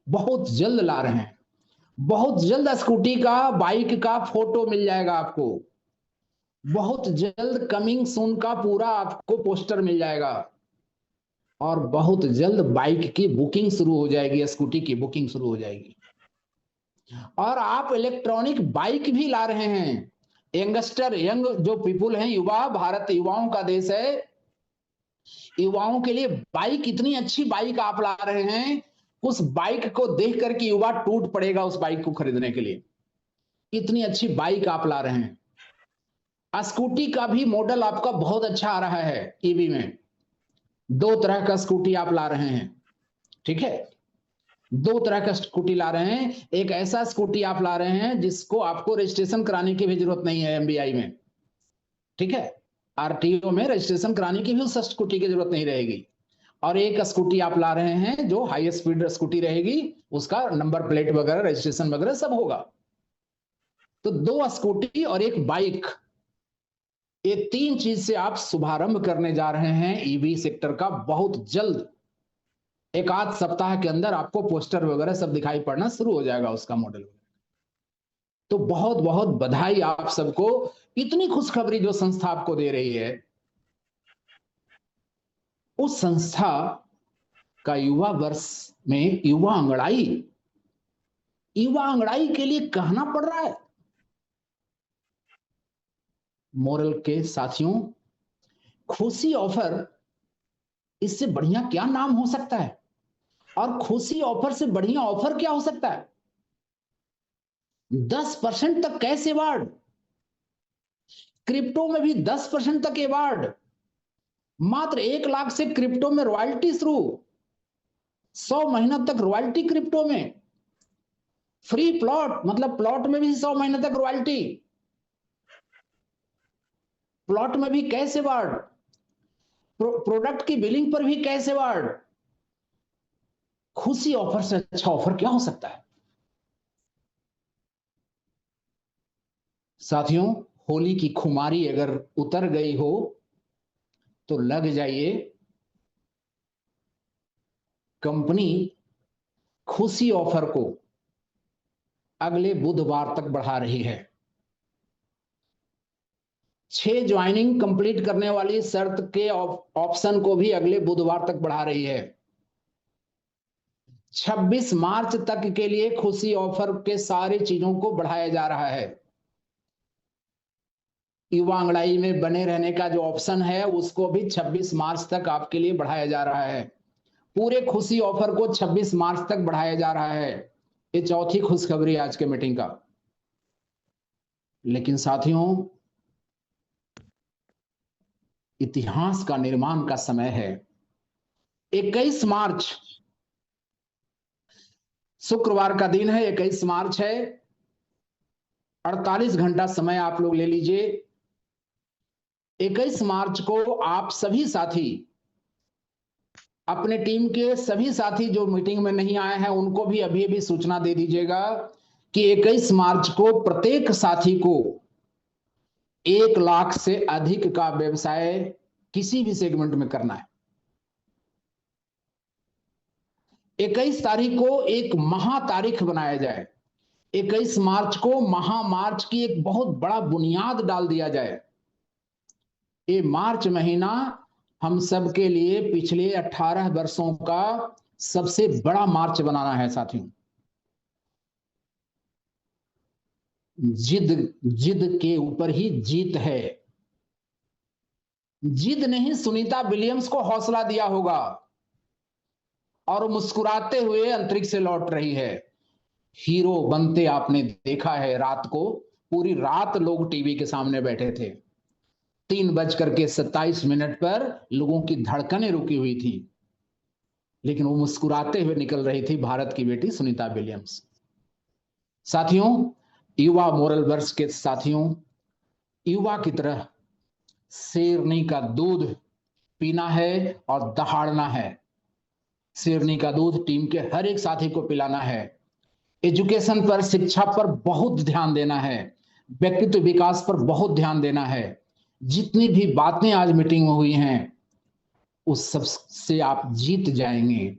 Speaker 1: बहुत जल्द ला रहे हैं। बहुत जल्द स्कूटी का बाइक का फोटो मिल जाएगा आपको। बहुत जल्द कमिंग सून का पूरा आपको पोस्टर मिल जाएगा। और बहुत जल्द बाइक की बुकिंग शुरू हो जाएगी, स्कूटी की बुकिंग शुरू हो जाएगी। और आप इलेक्ट्रॉनिक बाइक भी ला रहे हैं। यंगस्टर, यंग जो पीपुल हैं, युवा, भारत युवाओं का देश है। युवाओं के लिए बाइक, इतनी अच्छी बाइक आप ला रहे हैं, उस बाइक को देख करके युवा टूट पड़ेगा उस बाइक को खरीदने के लिए। इतनी अच्छी बाइक आप ला रहे हैं। स्कूटी का भी मॉडल आपका बहुत अच्छा आ रहा है ईवी में। 2 तरह का स्कूटी आप ला रहे हैं, ठीक है। 2 तरह का स्कूटी ला रहे हैं। एक ऐसा स्कूटी आप ला रहे हैं जिसको आपको रजिस्ट्रेशन कराने की भी जरूरत नहीं है एमबीआई में, ठीक है। आरटीओ में रजिस्ट्रेशन कराने की भी उस स्कूटी की जरूरत नहीं रहेगी। और एक स्कूटी आप ला रहे हैं जो हाई स्पीड स्कूटी रहेगी, उसका नंबर प्लेट वगैरह रजिस्ट्रेशन वगैरह सब होगा। तो 2 स्कूटी और एक बाइक, ये 3 चीज से आप शुभारंभ करने जा रहे हैं ईवी सेक्टर का। बहुत जल्द, एक आध सप्ताह के अंदर आपको पोस्टर वगैरह सब दिखाई पड़ना शुरू हो जाएगा उसका मॉडल। तो बहुत बहुत बधाई आप सबको। इतनी खुशखबरी जो संस्था आपको दे रही है, उस संस्था का युवा वर्ष में युवा अंगड़ाई के लिए कहना पड़ रहा है। मोरल के साथियों, खुशी ऑफर, इससे बढ़िया क्या नाम हो सकता है? और खुशी ऑफर से बढ़िया ऑफर क्या हो सकता है? 10% तक कैश अवार्ड, क्रिप्टो में भी 10% तक अवार्ड, मात्र 1 लाख से क्रिप्टो में रॉयल्टी शुरू, 100 महीना तक रॉयल्टी क्रिप्टो में, फ्री प्लॉट, मतलब प्लॉट में भी 100 महीने तक रॉयल्टी, प्लॉट में भी कैश अवार्ड, प्रोडक्ट की बिलिंग पर भी कैश अवार्ड। खुशी ऑफर से अच्छा ऑफर क्या हो सकता है? साथियों, होली की खुमारी अगर उतर गई हो तो लग जाइए, कंपनी खुशी ऑफर को अगले बुधवार तक बढ़ा रही है। 6 ज्वाइनिंग कंप्लीट करने वाली शर्त के ऑप्शन को भी अगले बुधवार तक बढ़ा रही है। 26 मार्च तक के लिए खुशी ऑफर के सारी चीजों को बढ़ाया जा रहा है। युवा अंगड़ाई में बने रहने का जो ऑप्शन है उसको भी 26 मार्च तक आपके लिए बढ़ाया जा रहा है। पूरे खुशी ऑफर को 26 मार्च तक बढ़ाया जा रहा है। ये चौथी खुशखबरी आज के मीटिंग का। लेकिन साथियों, इतिहास का निर्माण का समय है। 21 मार्च शुक्रवार का दिन है, 21 मार्च है। 48 घंटा समय आप लोग ले लीजिए। 21 मार्च को आप सभी साथी, अपने टीम के सभी साथी जो मीटिंग में नहीं आए हैं उनको भी अभी अभी सूचना दे दीजिएगा कि 21 मार्च को प्रत्येक साथी को 1 लाख से अधिक का व्यवसाय किसी भी सेगमेंट में करना है। 21 तारीख को एक महा तारीख बनाया जाए। 21 मार्च को महा मार्च की एक बहुत बड़ा बुनियाद डाल दिया जाए। ये मार्च महीना हम सब के लिए पिछले 18 वर्षों का सबसे बड़ा मार्च बनाना है साथियों। जिद जिद के ऊपर ही जीत है। जिद ने ही सुनीता विलियम्स को हौसला दिया होगा और मुस्कुराते हुए अंतरिक्ष से लौट रही है। हीरो बनते आपने देखा है। रात को पूरी रात लोग टीवी के सामने बैठे थे। 3:27 पर लोगों की धड़कनें रुकी हुई थी, लेकिन वो मुस्कुराते हुए निकल रही थी भारत की बेटी सुनीता विलियम्स। साथियों, युवा मोरल वर्ष के साथियों, युवा की तरह शेरनी का दूध पीना है और दहाड़ना है। शेरनी का दूध टीम के हर एक साथी को पिलाना है। एजुकेशन पर, शिक्षा पर बहुत ध्यान देना है। व्यक्तित्व विकास पर बहुत ध्यान देना है। जितनी भी बातें आज मीटिंग में हुई हैं उस सब से आप जीत जाएंगे।